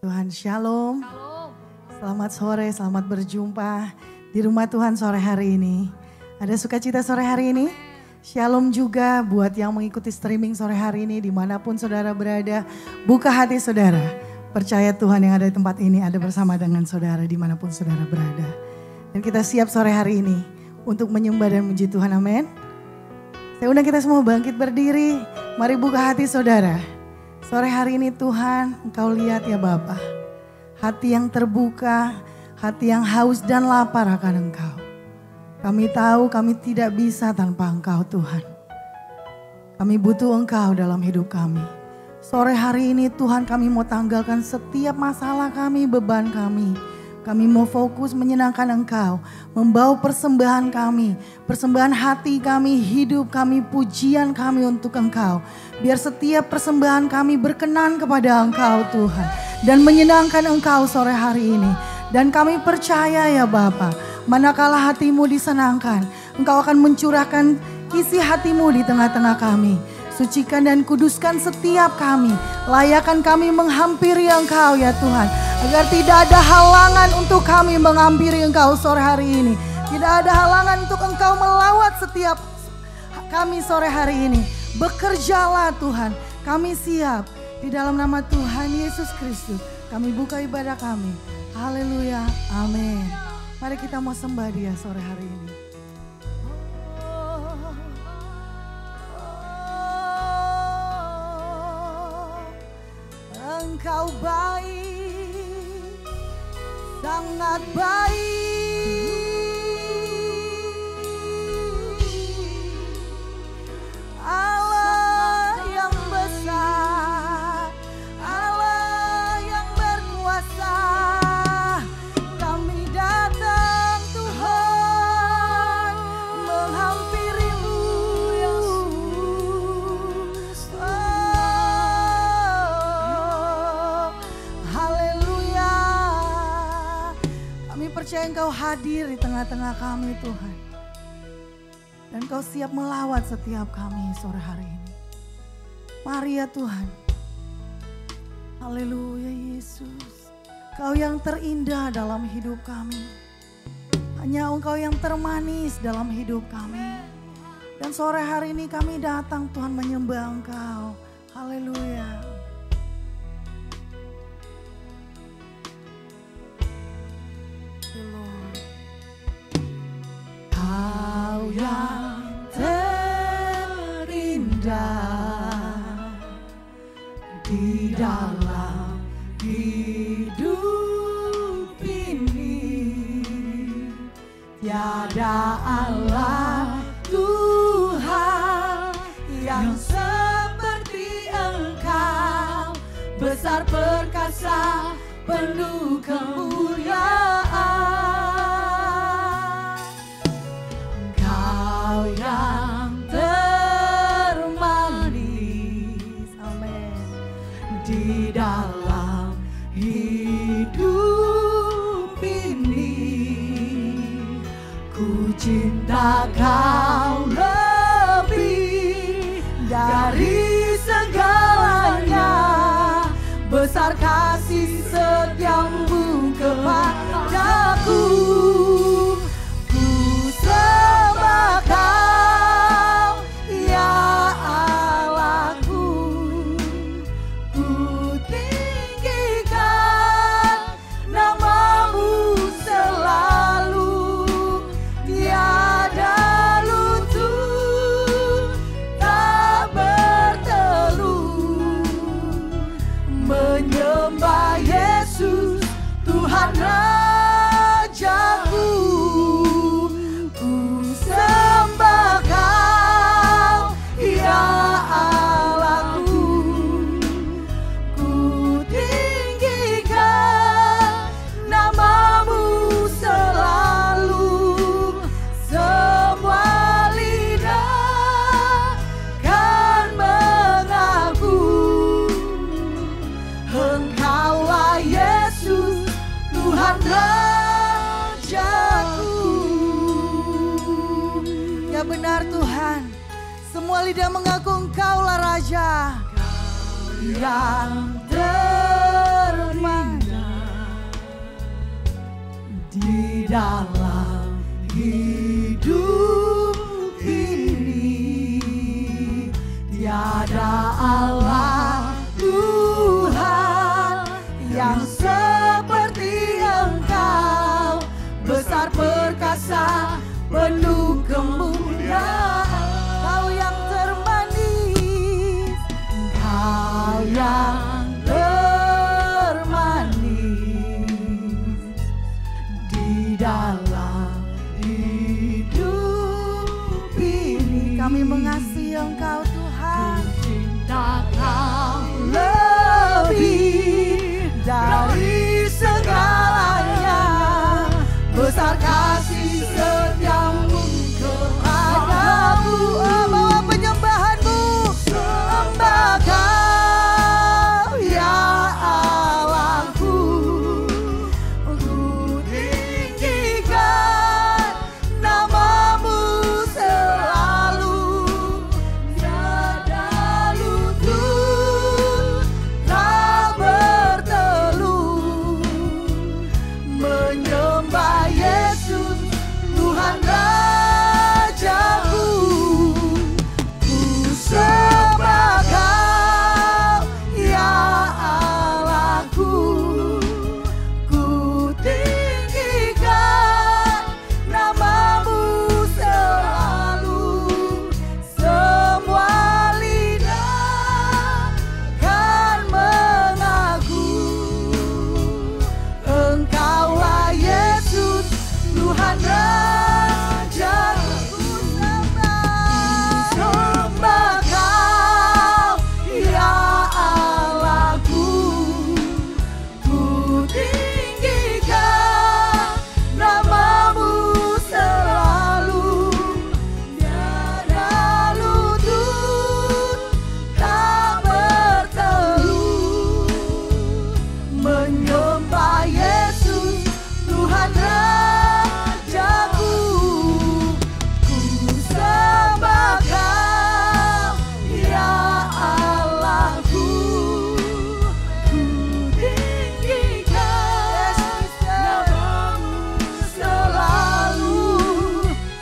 Tuhan, shalom. Selamat sore, selamat berjumpa di rumah Tuhan sore hari ini. Ada sukacita sore hari ini? Shalom juga buat yang mengikuti streaming sore hari ini dimanapun saudara berada. Buka hati saudara, percaya Tuhan yang ada di tempat ini ada bersama dengan saudara dimanapun saudara berada. Dan kita siap sore hari ini untuk menyembah dan memuji Tuhan, amin. Saya undang kita semua bangkit berdiri, mari buka hati saudara. Sore hari ini Tuhan, Engkau lihat ya Bapa, hati yang terbuka, hati yang haus dan lapar akan Engkau. Kami tahu kami tidak bisa tanpa Engkau Tuhan. Kami butuh Engkau dalam hidup kami. Sore hari ini Tuhan kami mau tanggalkan setiap masalah kami, beban kami. Kami mau fokus menyenangkan Engkau, membawa persembahan kami, persembahan hati kami, hidup kami, pujian kami untuk Engkau. Biar setiap persembahan kami berkenan kepada Engkau Tuhan. Dan menyenangkan Engkau sore hari ini. Dan kami percaya ya Bapa, manakala hatimu disenangkan, Engkau akan mencurahkan isi hatimu di tengah-tengah kami. Sucikan dan kuduskan setiap kami. Layakan kami menghampiri Engkau ya Tuhan. Agar tidak ada halangan untuk kami menghampiri Engkau sore hari ini. Tidak ada halangan untuk Engkau melawat setiap kami sore hari ini. Bekerjalah Tuhan. Kami siap. Di dalam nama Tuhan Yesus Kristus. Kami buka ibadah kami. Haleluya. Amin. Mari kita mau sembah Dia sore hari ini. Engkau baik, sangat baik. Allah yang besar, Allah yang berkuasa. Kami datang Tuhan menghampiri-Mu. Percaya Engkau hadir di tengah-tengah kami Tuhan. Dan Engkau siap melawat setiap kami sore hari ini. Mari ya Tuhan. Haleluya Yesus. Kau yang terindah dalam hidup kami. Hanya Engkau yang termanis dalam hidup kami. Dan sore hari ini kami datang Tuhan menyembah Engkau. Haleluya. Kau yang terindah di dalam hidup ini, tiada Allah Tuhan yang seperti Engkau, besar perkasa penuh kemuliaan. Yang termanis, amin, di dalam hidup ini, ku cinta Kau lebih dari segalanya, besar kasih setiamu kepadaku. Kau ya Allahku, ku tinggikan namamu selalu, tiada lutut tak bertelut, menyembah Yesus Tuhan Rajaku. Sembah Kau ya Allahku, ku tinggikan namamu selalu, semua lidah kan mengaku, Engkaulah Yesus Tuhan Rajaku. Ya benar Tuhan, semua lidah mengaku Engkaulah Raja. Yang termanis dalam hidup ini tiada Allah Tuhan yang seperti Engkau, besar perkasa penuh kemuliaan. Kau yang termanis, Kau yang termanis di dalam hidup ini. Kami mengasihi Engkau Tuhan, cinta Kau lebih dari segalanya, besar kasih setiamu kepadaku. Bawa penyembahanmu, sembah Kau ya Allahku. Ku tinggikan namamu selalu, tiada lutut tak berteluh, menyembah Yesus Tuhan Rajaku. Ku sembah Kau ya Allahku, ku tinggikan namamu selalu, semua lidah kan mengaku Engkaulah Yesus Tuhan Rajaku. Sembah Kau ya Allahku, ku tinggikan namamu selalu, tiada lutut tak berteluh, menyembah Yesus Tuhan Rajaku. Ku sembah Kau ya Allahku, ku tinggikan namamu selalu,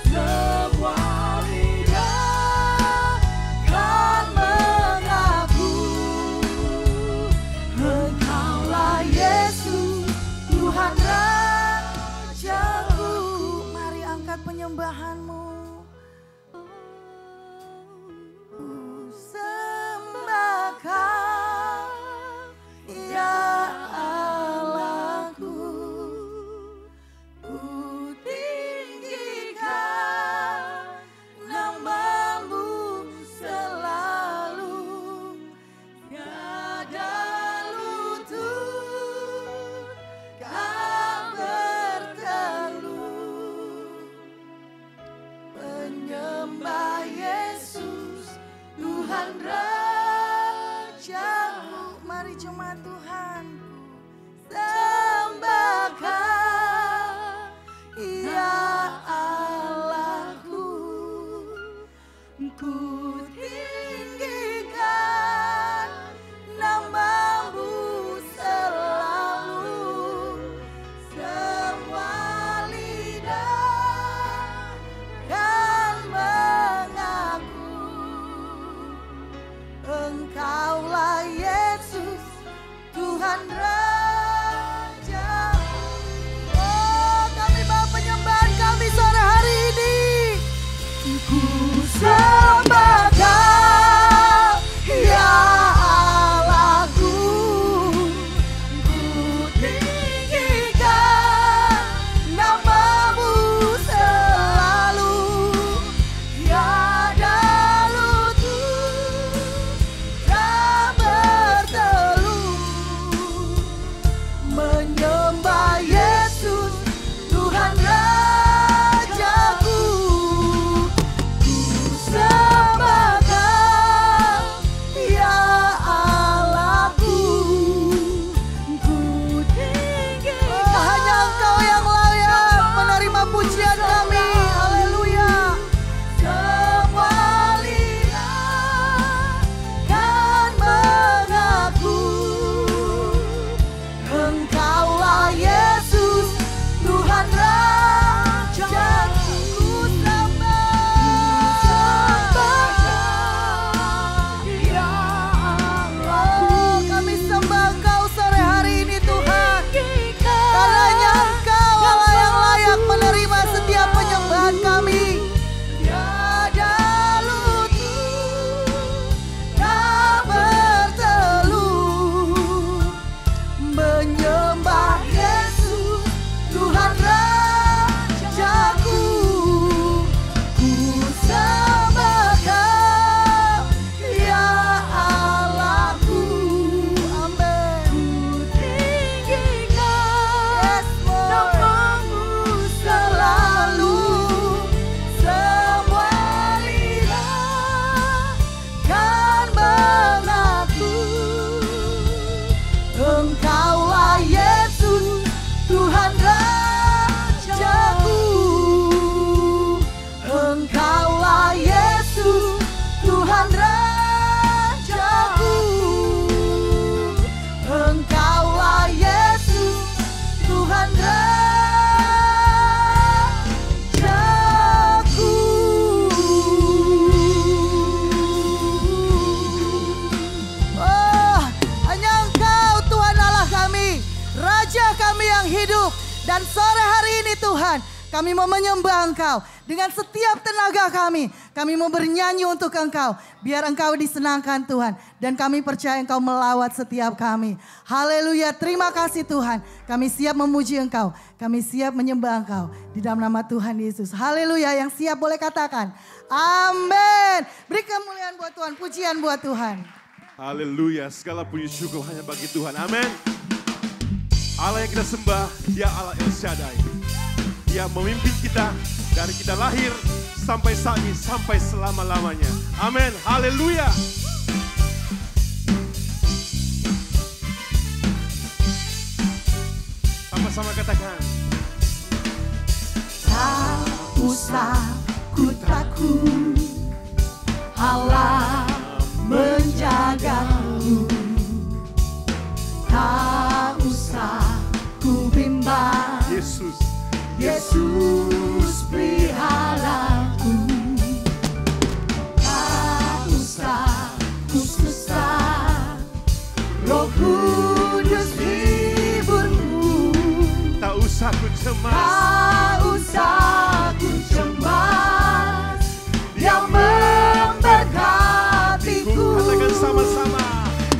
semua lidah kan mengaku Engkaulah Yesus Tuhan Rajaku. Mari angkat penyembahanmu. Ku sembah Kau ya Allahku, ku tinggikan namamu selalu, tiada lutut kan berteluh, menyembah Yesus, Tuhan Rajaku. Ku sembah Kau, ya Allahku. Amin. Ku tinggikan nama-Mu selalu. Semua lidah kan mengaku, Engkaulah Yesus, Tuhan Rajaku. Engkaulah Yesus, Tuhan Rajaku. Engkaulah Yesus, Tuhan Rajaku. Oh, hanya Engkau Tuhan Allah kami, Raja kami yang hidup. Dan sore hari ini Tuhan, kami mau menyembah Engkau dengan setiap tenaga kami. Kami mau bernyanyi untuk Engkau, biar Engkau disenangkan Tuhan. Dan kami percaya Engkau melawat setiap kami. Haleluya, terima kasih Tuhan. Kami siap memuji Engkau, kami siap menyembah Engkau. Di dalam nama Tuhan Yesus. Haleluya, yang siap boleh katakan amin. Beri kemuliaan buat Tuhan, pujian buat Tuhan. Haleluya, segala puji syukur hanya bagi Tuhan. Amin. Allah yang kita sembah, Dia Allah El Shaddai. Dia memimpin kita dari kita lahir sampai saat ini, sampai selama-lamanya. Amin. Haleluya. Sama-sama katakan. Tak usah ku takut, Allah menjagaku. Tak usah ku bimbang, Yesus. Yesus peliharaku. Tak usah ku susah, Roh Kudus hiburku. Tak usah ku cemas. Tak usah ku cemas, yang memberkatiku. Katakan sama-sama.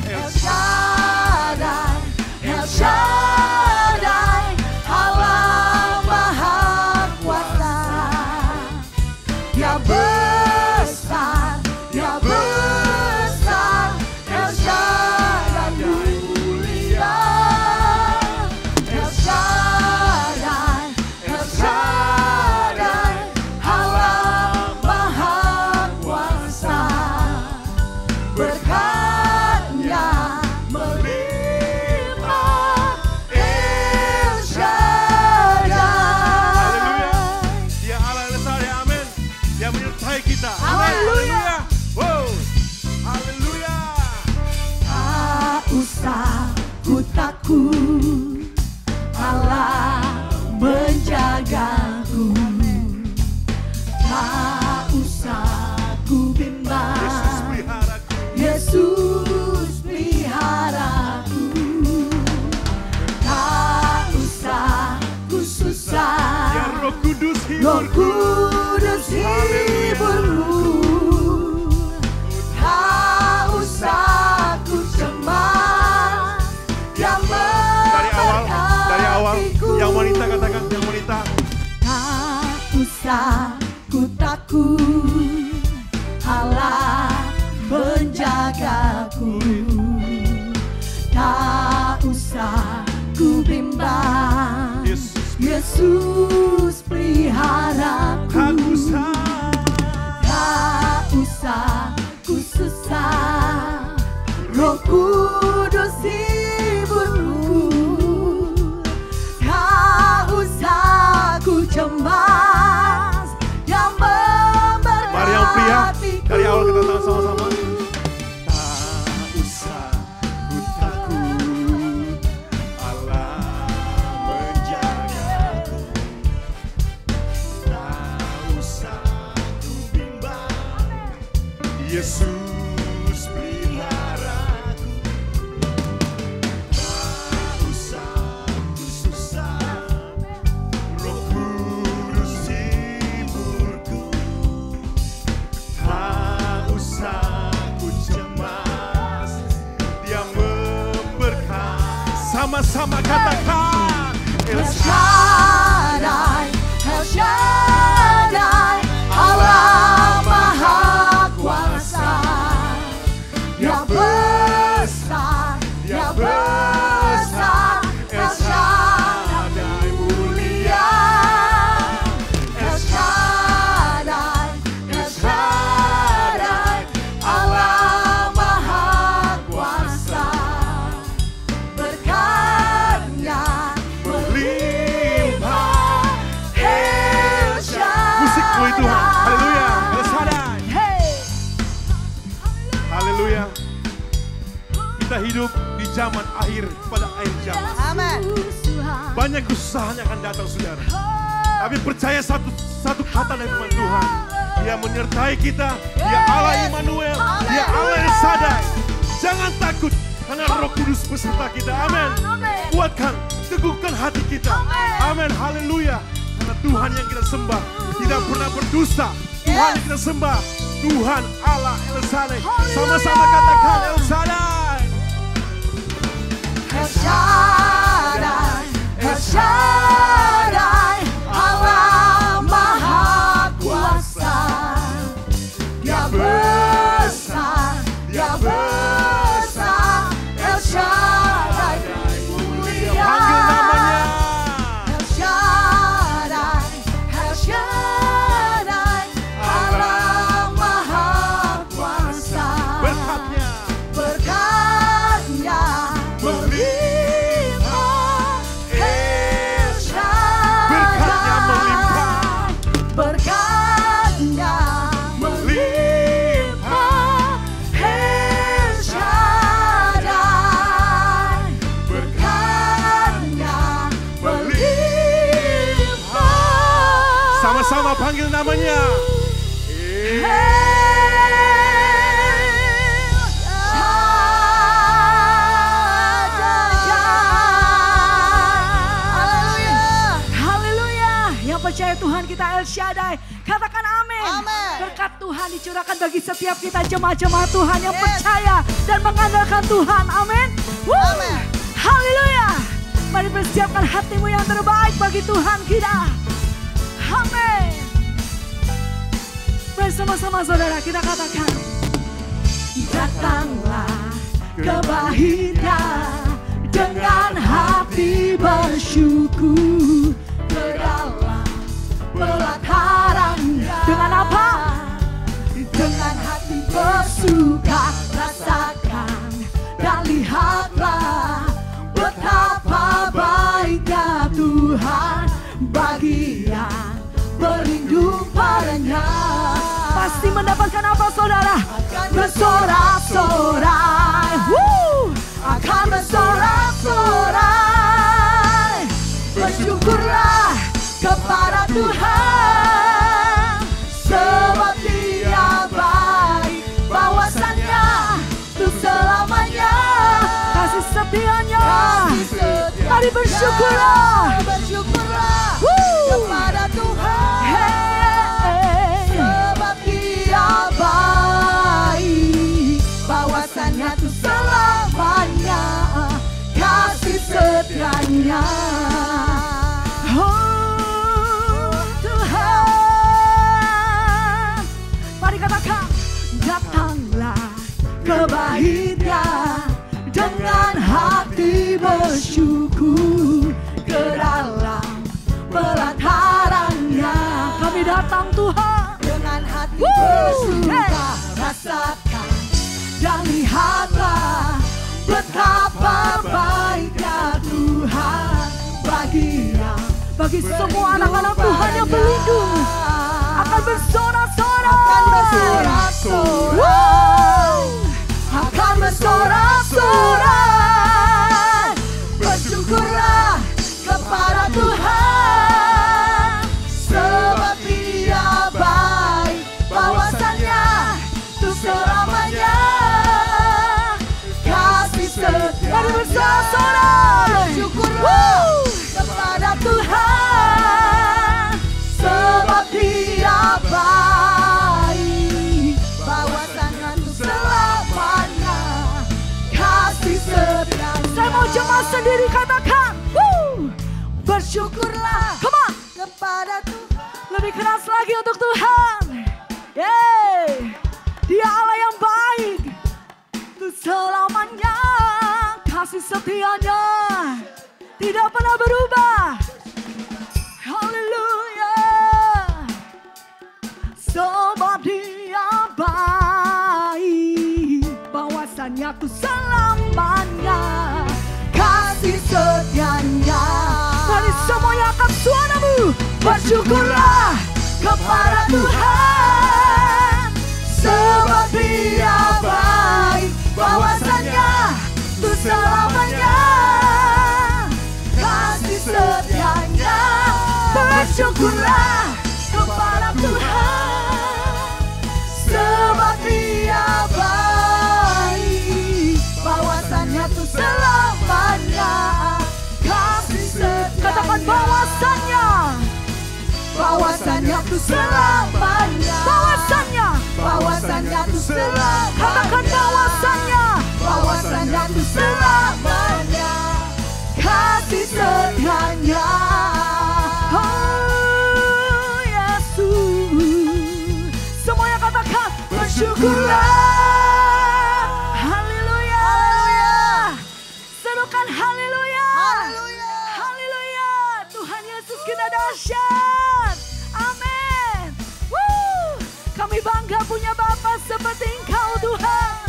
El Shaddai, El Shaddai, Allah Maha Kuasa. Dia besar, Dia besar, El Shaddai mulia. El Shaddai, El Shaddai, Allah Maha Kuasa. Berkat-Nya melimpah, El Shaddai. Dia Allah yang besar, ya amin. Dia menyertai kita. Haleluya. Wow. Haleluya. Tak usah ku takut, Allah menjagaku. Tak usah ku bimbang, Yesus peliharaku. Yesus peliharaku. Tak usah ku susah, Ya Roh Kudus Roh hiburku. Kudus hiburku. Tak usah ku cemas, yang Dari awal, memberkatiku. yang wanita katakan, yang wanita. Tak usah ku takut, Allah menjagaku. Tak usah ku bimbang, Yesus. Yesus peliharaku. Tak usah. Tak usah ku susah, Roh Kudus hiburku. Tak usah ku cemas, yang Mari yang pria, memberkatiku. dari awal kita tahu sama-sama. Tak usah ku takut, Allah menjagaku. katakan El Shaddai, El Shaddai, Allah Maha Kuasa. Dia besar, Dia besar, El Shaddai mulia. El Shaddai, El Shaddai, Allah Maha Kuasa. Berkat-Nya melimpah, El Shaddai. musik puji Tuhan. Haleluya. El Shaddai. Haleluya. Kita hidup di zaman akhir pada akhir zaman. Amin. Banyak kesusahan yang akan datang, saudara. Tapi percaya satu kata dari firman Tuhan. Dia menyertai kita. Dia Allah Immanuel. Dia Allah El Shaddai. Jangan takut karena Roh Kudus beserta kita. Amin. Kuatkan, teguhkan hati kita. Amin. Haleluya. Karena Tuhan yang kita sembah tidak pernah berdusta. Tuhan yang kita sembah, Tuhan Allah El Shaddai. Sama-sama katakan El Shaddai. El Shaddai, El Shaddai, Allah Maha Kuasa. Dia besar, Dia besar, El Shaddai mulia. Panggil namanya. El Shaddai, El Shaddai, Allah Maha Kuasa. Berkatnya Berkat-Nya melimpah, El Shaddai. Berkat-Nya melimpah, El Shaddai. Berkat-Nya melimpah. sama-sama panggil namanya. Percaya Tuhan kita El Shaddai, katakan amin. Berkat Tuhan dicurahkan bagi setiap kita jemaat-jemaat Tuhan yang percaya dan mengandalkan Tuhan. Amin. Haleluya. Mari persiapkan hatimu yang terbaik bagi Tuhan kita. Amin. Bersama-sama saudara kita katakan, datanglah ke Baitnya dengan hati bersyukur, ke dalam pelatarannya. Dengan apa? Dengan hati bersuka, rasakan dan lihatlah betapa baiknya Tuhan bagi yang berlindung padanya. Pasti mendapatkan apa saudara? Bersorak-sorai, akan bersorak-sorai. Bersyukurlah kepada Tuhan, sebab Dia baik, bahwasannya untuk selamanya kasih setianya. Mari bersyukurlah, kepada Tuhan, sebab Dia baik, bahwasannya untuk selamanya kasih setianya. Datanglah ke Baitnya dengan hati bersyukur, ke dalam pelatarannya. Kami datang Tuhan dengan hati bersuka, rasakan dan lihatlah betapa baiknya Tuhan bagi semua anak-anak Tuhan yang berlindung. Akan bersorak-sorai, akan bersorak-sorai. Bersyukurlah kepada Tuhan, sebab Dia baik, bahwasannya untuk selamanya kasih setia. Mari bersorak-sorai, bersyukurlah kepada Tuhan, sebab Dia baik, bahwasannya untuk selamanya kasih setia. Saya mau jemaat sendiri katakan, untuk Tuhan. Yeay. Dia Allah yang baik. Untuk selamanya. Kasih setianya tidak pernah berubah. Haleluya. Sebab Dia baik. Bahwasannya tuh selamanya. Kasih setianya. Mari semuanya angkat suaramu. Bersyukurlah kepada Tuhan. Sebab Dia baik. Bahwasannya tuh selamanya. Kasih setianya. Bersyukurlah kepada Tuhan. Sebab Dia baik. Bahwasannya tuh selamanya. Kasih setianya. Katakan bahwasannya. Bahwasannya tuh selamanya. Bahwasannya. Bahwasannya tuh selamanya. Katakan bahwasannya. Bahwasannya tuh selamanya. Kasih setianya. Oh Yesus. Semuanya katakan bersyukurlah. Haleluya. Serukan haleluya. Haleluya. Tuhan Yesus kita dahsyat. Amin. Kami bangga punya Bapa seperti Engkau Tuhan.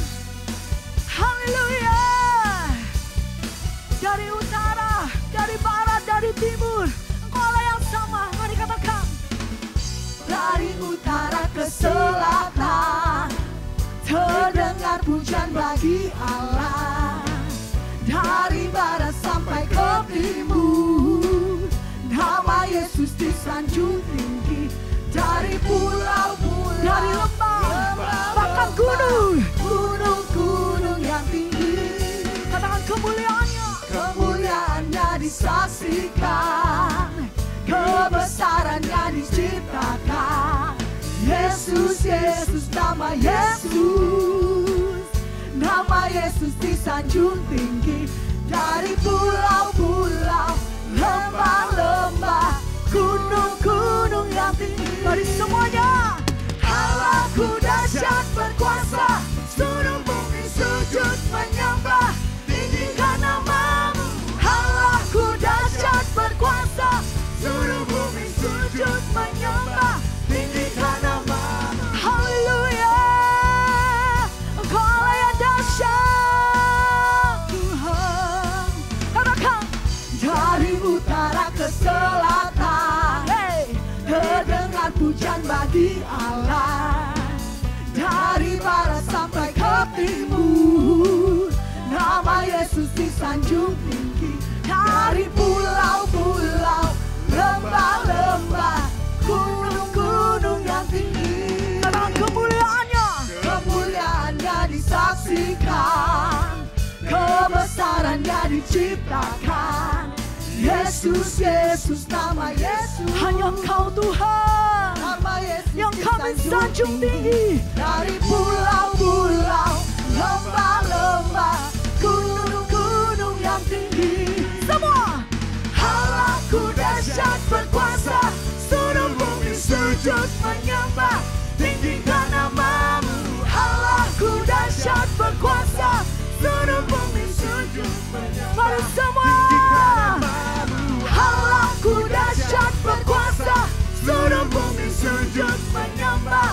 Haleluya. Dari utara, dari barat, dari timur, Engkau Allah yang sama. Mari katakan. Dari utara ke selatan, terdengar pujian bagi Allah. Dari barat sampai ke timur, nama Yesus disanjung tinggi. Dari pulau-pulau, dari lembah, bahkan gunung-gunung yang tinggi. Katakan kemuliaannya. Kemuliaannya disaksikan, kebesarannya diciptakan. Yesus, Yesus, nama Yesus. Nama Yesus disanjung tinggi. Dari pulau-pulau, lembah-lembah, gunung-gunung yang tinggi. Mari semuanya. Allahku dahsyat berkuasa, seluruh bumi sujud menyembah. Tinggikan namamu. Allahku dahsyat berkuasa, seluruh bumi sujud menyembah. Tinggikan namamu. Haleluya. Engkau Allah yang dahsyat Tuhan. Katakan. Dari utara ke selatan, terdengar pujian bagi Allah. Dari barat sampai ke timur, nama Yesus disanjung tinggi. Dari pulau-pulau, lembah-lembah, gunung-gunung yang tinggi. Katakan kemuliaannya. Kemuliaannya disaksikan, kebesarannya diciptakan. Yesus, Yesus, nama Yesus. Hanya Engkau Tuhan, nama Yesus yang kami sanjung tinggi. Dari pulau-pulau, lembah-lembah, gunung-gunung yang tinggi. Semua. Allahku dahsyat berkuasa, seluruh bumi sujud menyembah. Tinggikan namamu. Allahku dahsyat berkuasa, seluruh bumi sujud menyembah. Mari semua. Allahku dahsyat berkuasa, seluruh bumi sujud menyembah.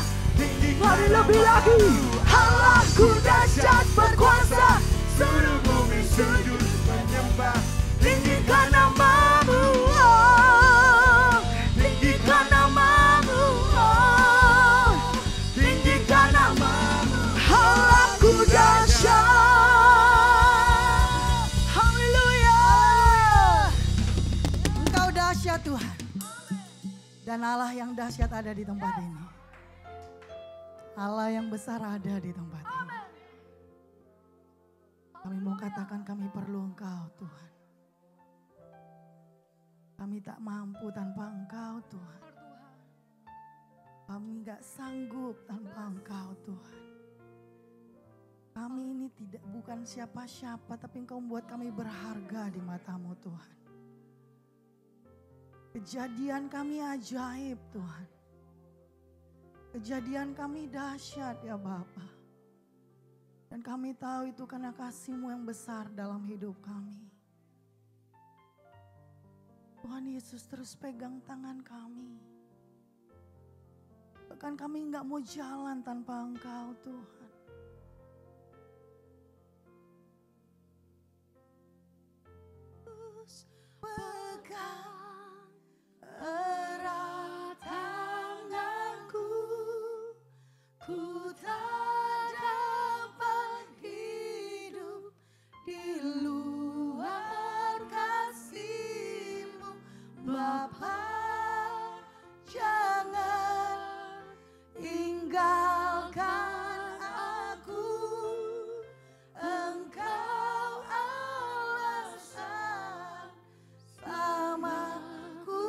Mari lebih lagi. Allahku dahsyat berkuasa, seluruh bumi sujud menyembah. Tinggikan namamu. Oh, tinggikan namamu. Oh, tinggikan namamu. Allahku dahsyat. Tuhan. Dan Allah yang dahsyat ada di tempat ini. Allah yang besar ada di tempat ini. Kami mau katakan kami perlu Engkau Tuhan. Kami tak mampu tanpa Engkau Tuhan. Kami gak sanggup tanpa Engkau Tuhan. Kami ini bukan siapa-siapa, tapi Engkau membuat kami berharga di mata-Mu Tuhan. Kejadian kami ajaib Tuhan. Kejadian kami dahsyat ya Bapa. Dan kami tahu itu karena kasih-Mu yang besar dalam hidup kami. Tuhan Yesus terus pegang tangan kami. Bahkan kami nggak mau jalan tanpa Engkau Tuhan. Terus pegang erat tanganku, ku tak dapat hidup di luar kasih-Mu Bapa. Jangan tinggalkan aku, Engkau alasan selamaku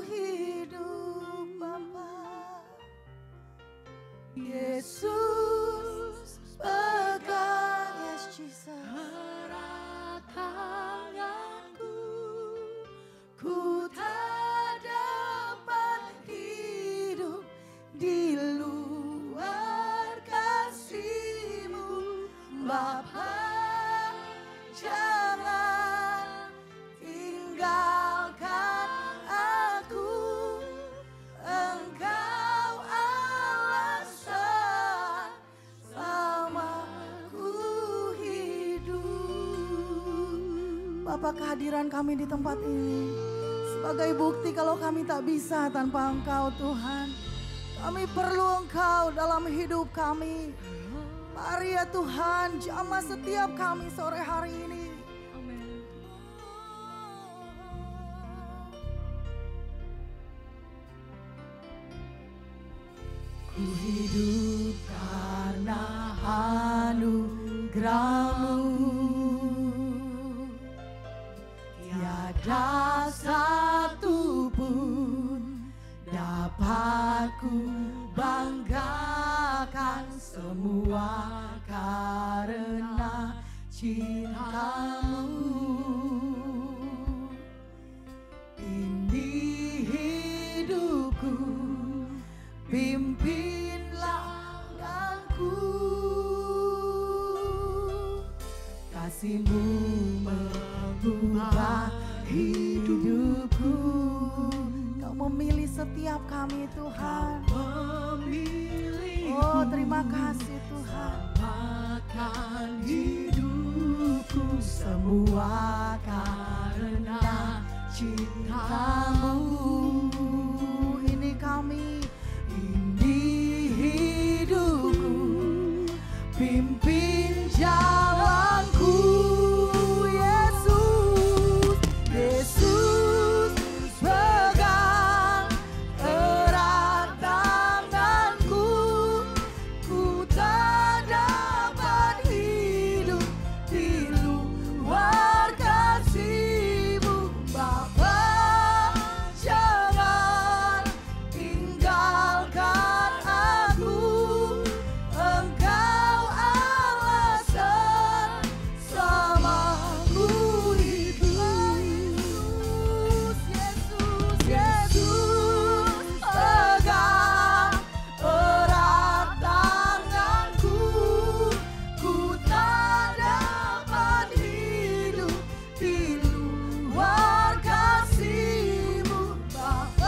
hidup Bapa. Yesus pegang, yes Jesus, erat tanganku, ku tak dapat hidup di luar kasih-Mu Bapa. Jangan tinggalkan aku, Engkau alasan selamaku hidup. Bapa, kehadiran kami di tempat ini sebagai bukti kalau kami tak bisa tanpa Engkau Tuhan. Kami perlu Engkau dalam hidup kami. Mari ya Tuhan, jamah setiap kami sore hari ini. Amin. Ku hidup karena anugerah-Mu. Tiada satu pun dapat ku banggakan, semua karena cinta-Mu. Ini hidupku, pimpinlah langkahku. Kasih-Mu mengubah hidupku. Kau memilih setiap kami Tuhan. Oh, terima kasih Tuhan. Selamatkan hidupku, semua karena cinta-Mu. Ini kami, ini hidupku, pimpin jalanku. Yesus, Yesus pegang erat tanganku, ku tak dapat hidup di luar kasih-Mu Bapa. Jangan tinggalkan aku, Engkau alasan selamaku hidup. Yesus, Yesus pegang erat tanganku, ku tak dapat hidup di luar kasih-Mu Bapa.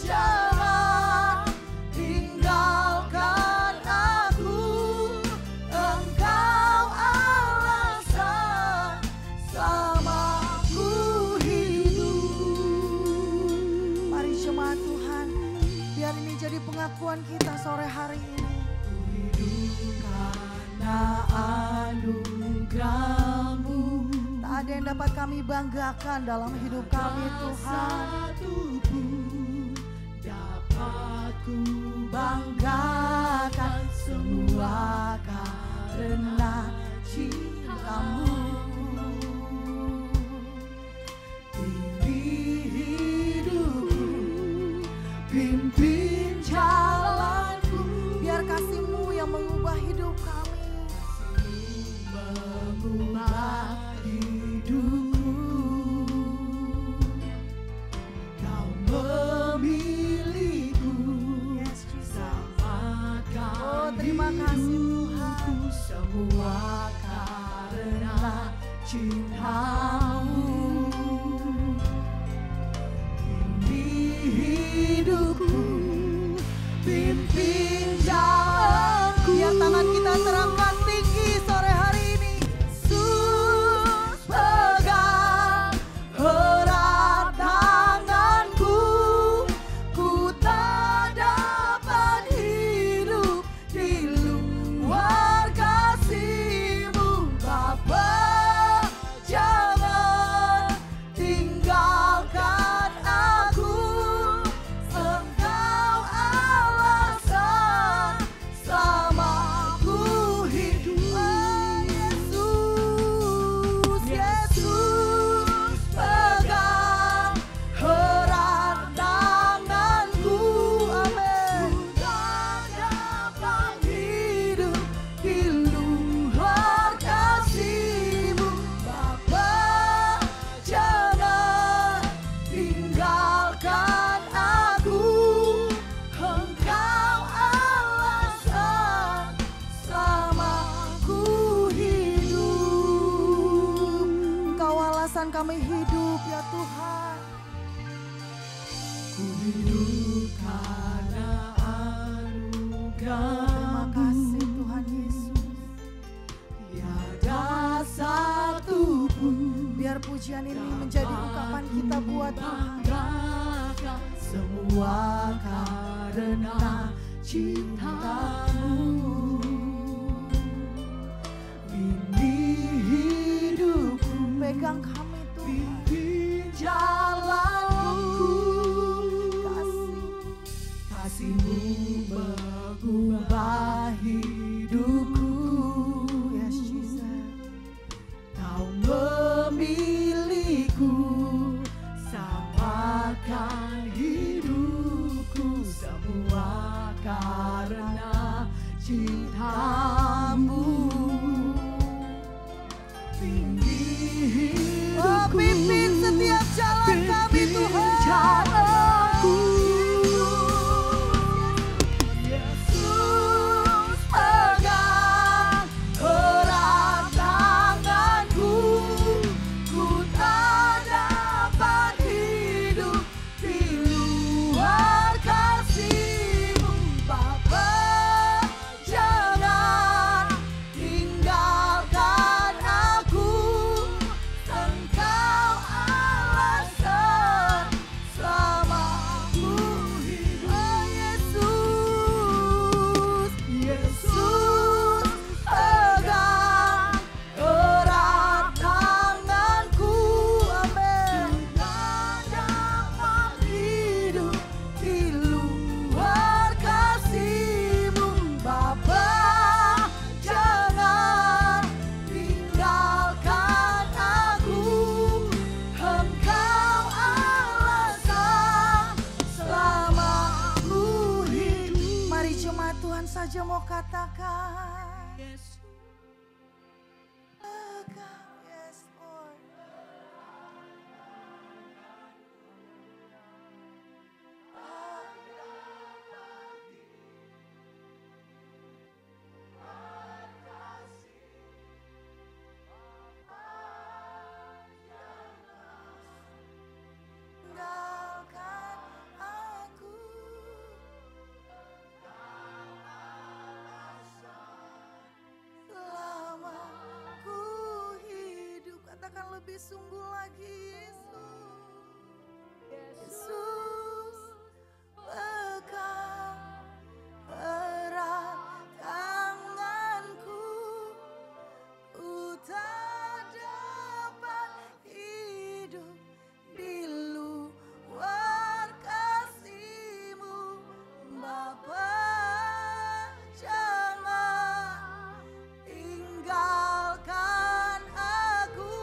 Jangan tinggalkan aku, Engkau alasan selamaku hidup. Mari jemaat Tuhan, biar ini jadi pengakuan kita sore hari ini. Hidup karena anugerah-Mu. Tak ada yang dapat kami banggakan dalam hidup kami Tuhan. Dapat ku banggakan, semua karena cinta-Mu. Ini hidupku, pimpin jalanku. Biar kasih-Mu yang mengubah hidup kami. Mengubah hidupku. Kau memilihku, yes, kami hidup ya Tuhan. Ku hidup karena anugerah. Terima kasih Tuhan Yesus. Tiada satu pun Biar pujian ini menjadi ungkapan kita buat Tuhan. Semua karena cinta-Mu. Ini hidupku, Pegang kami Tuhan. pimpin jalanku. Kasih-Mu mengubah hidupku. Yes Jesus. Kau memilihku, samakan hidupku, semua karena cinta-Mu. Oh, pimpin setiap jalan kami Tuhan. Jalanku. Yesus pegang erat tanganku, ku tak dapat hidup di luar kasih-Mu. Bapa, jangan tinggalkan aku, Engkau alasan selamaku hidup. Oh Yesus, Yesus pegang erat tanganku, amin. Tak dapat hidup di luar kasih-Mu. Bapa, jangan tinggalkan aku, Engkau alasan selamaku hidup. Mari jemaat Tuhan saja mau katakan. Pegang, yes Lord. Tinggalkan aku. Selama ku hidup, katakan lebih sungguh lagi Yesus. Yesus pegang erat tanganku, ku tak dapat hidup di luar kasih-Mu. Bapa, jangan tinggalkan aku,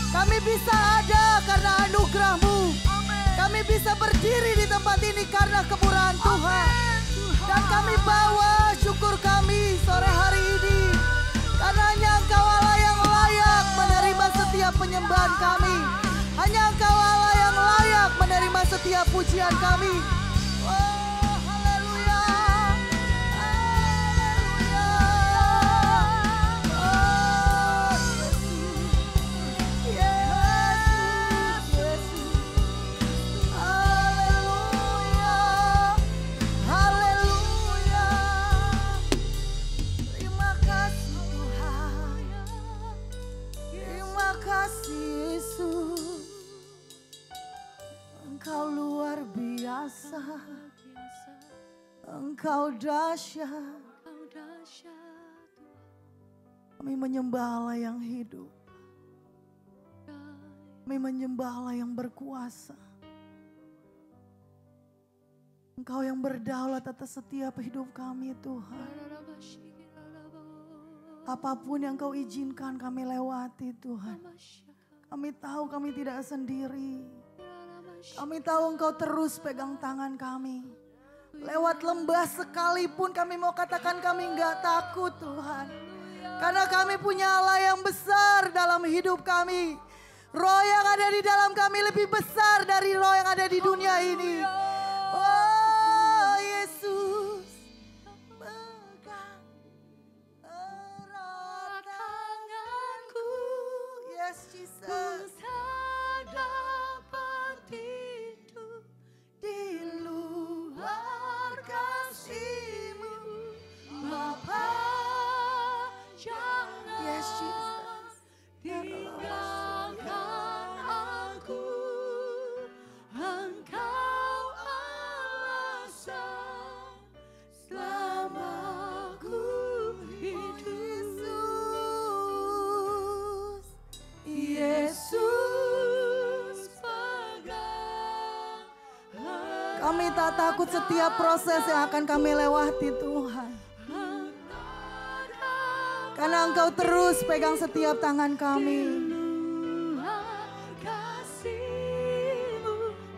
Kami bisa ada karena anugerah-Mu. Kami bisa berdiri di tempat ini karena kemurahan Tuhan. Dan kami bawa syukur kami sore hari ini. Karena hanya Engkau Allah yang layak menerima setiap penyembahan kami. Hanya Engkau Allah yang layak menerima setiap pujian kami. Oh, haleluya. Haleluya. Oh, Yesus. Yesus. Haleluya. Haleluya. Terima kasih Tuhan. Terima kasih Yesus. Engkau luar biasa, Engkau dahsyat. Kami menyembah Allah yang hidup. Kami menyembah Allah yang berkuasa. Engkau yang berdaulat atas setiap hidup kami Tuhan. Apapun yang Kau izinkan kami lewati Tuhan. Kami tahu kami tidak sendiri. Kami tahu Engkau terus pegang tangan kami. Lewat lembah sekalipun kami mau katakan kami enggak takut Tuhan. Karena kami punya Allah yang besar dalam hidup kami. Roh yang ada di dalam kami lebih besar dari roh yang ada di dunia ini. Oh Yesus, pegang erat tanganku. Yes Jesus. Di luar kasih-Mu, Bapa, jangan tinggalkan aku. Engkau alasan selama ku hidup. Yesus, pegang. Kami tak takut setiap proses yang akan kami lewati Tuhan. Karena Engkau terus pegang setiap tangan kami.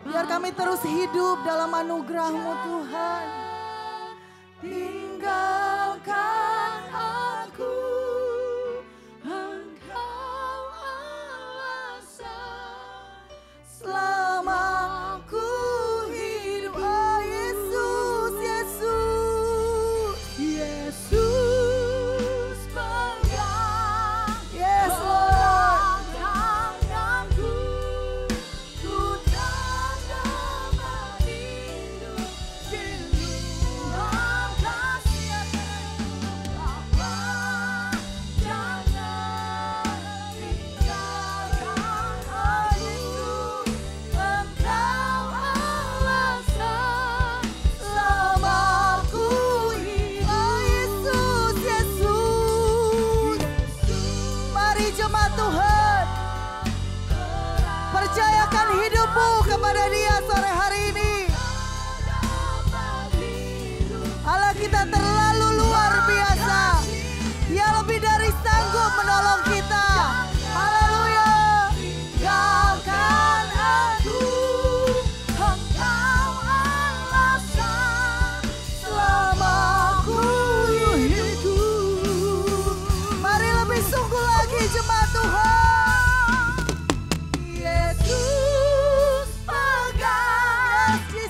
Biar kami terus hidup dalam anugerah-Mu Tuhan. Tinggalkan aku, Engkau alasan selama ku hidup. Oh Yesus, Yesus, Yesus pegang. Yes Lord. Tanganku, ku tanda hidup di luar kasih. Bapa, jangan tinggalkan aku. Engkau alasan selama ku hidup. Oh Yesus, Yesus. Mari jemaat Tuhan, percayakan hidupmu kepada Dia sore hari ini. Allah kita terlalu luar biasa. Dia lebih dari sanggup menolong kita. Haleluya. Tinggalkan aku, Engkau alasan selama ku hidup. Mari lebih sungguh lagi jemaat Tuhan. Yesus pegang. Yes,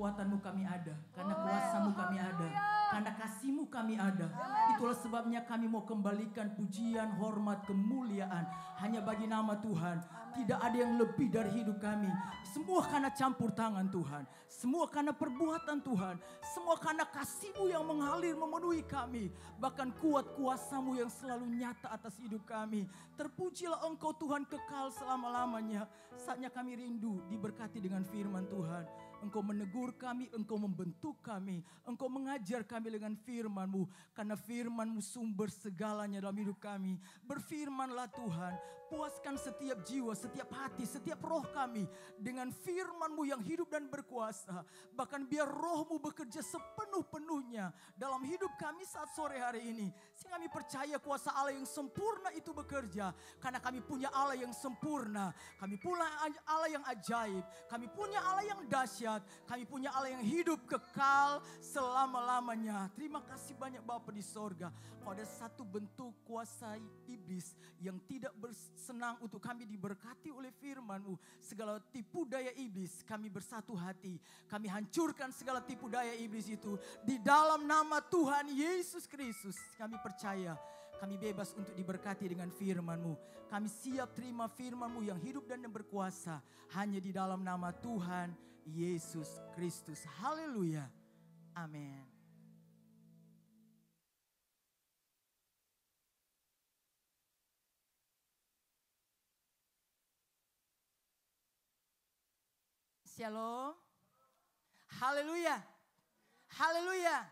kekuatan-Mu kami ada. Karena kuasa-Mu kami ada. Karena kasih-Mu kami ada. Itulah sebabnya kami mau kembalikan pujian, hormat, kemuliaan hanya bagi nama Tuhan. Tidak ada yang lebih dari hidup kami. Semua karena campur tangan Tuhan. Semua karena perbuatan Tuhan. Semua karena kasih-Mu yang mengalir memenuhi kami. Bahkan kuat kuasa-Mu yang selalu nyata atas hidup kami. Terpujilah Engkau Tuhan kekal selama-lamanya. Saatnya kami rindu diberkati dengan firman Tuhan. Engkau menegur kami, Engkau membentuk kami, Engkau mengajar kami dengan firman-Mu. Karena firman-Mu sumber segalanya dalam hidup kami. Berfirmanlah Tuhan, puaskan setiap jiwa, setiap hati, setiap roh kami dengan firman-Mu yang hidup dan berkuasa. Bahkan biar roh-Mu bekerja sepenuh-penuhnya dalam hidup kami saat sore hari ini. Sehingga kami percaya kuasa Allah yang sempurna itu bekerja. Karena kami punya Allah yang sempurna, kami punya Allah yang ajaib, kami punya Allah yang dahsyat. Kami punya Allah yang hidup kekal selama-lamanya. Terima kasih banyak Bapa di sorga. Kalau ada satu bentuk kuasa iblis yang tidak bersenang untuk kami diberkati oleh firman-Mu, segala tipu daya iblis, kami bersatu hati. Kami hancurkan segala tipu daya iblis itu. Di dalam nama Tuhan Yesus Kristus kami percaya. Kami bebas untuk diberkati dengan firman-Mu. Kami siap terima firman-Mu yang hidup dan yang berkuasa. Hanya di dalam nama Tuhan Yesus Kristus. Haleluya. Amin. Shalom. Haleluya. Haleluya.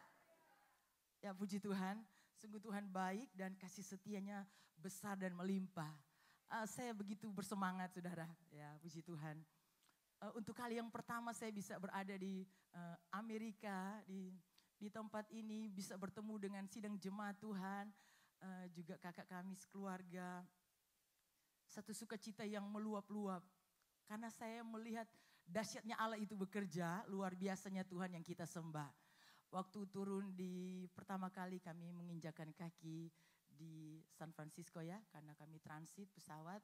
Ya puji Tuhan. Sungguh Tuhan baik dan kasih setianya besar dan melimpah. Saya begitu bersemangat saudara. Ya puji Tuhan. Untuk kali yang pertama saya bisa berada di Amerika, di tempat ini bisa bertemu dengan sidang jemaat Tuhan, juga kakak kami sekeluarga. Satu sukacita yang meluap-luap, karena saya melihat dahsyatnya Allah itu bekerja, luar biasanya Tuhan yang kita sembah. Waktu turun di pertama kali kami menginjakan kaki di San Francisco ya, karena kami transit pesawat,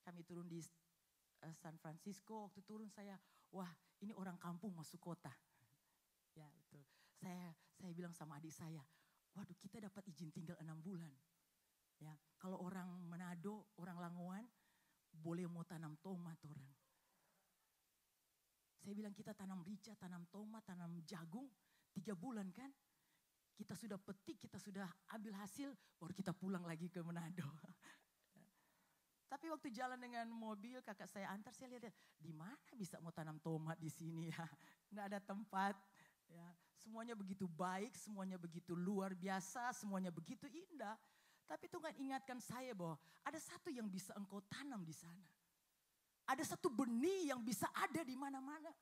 kami turun di San Francisco. Waktu turun saya, wah ini orang kampung masuk kota. Ya betul. Saya bilang sama adik saya, waduh kita dapat izin tinggal 6 bulan. Ya, kalau orang Manado, orang Langoan boleh mau tanam tomat orang. Saya bilang kita tanam rica, tanam tomat, tanam jagung 3 bulan kan. Kita sudah petik, kita sudah ambil hasil, baru kita pulang lagi ke Manado. Tapi waktu jalan dengan mobil kakak saya antar, saya lihat di mana bisa mau tanam tomat di sini ya. Nggak ada tempat. Ya, semuanya begitu baik, semuanya begitu luar biasa, semuanya begitu indah. Tapi Tuhan ingatkan saya bahwa ada satu yang bisa engkau tanam di sana. Ada satu benih yang bisa ada di mana-mana.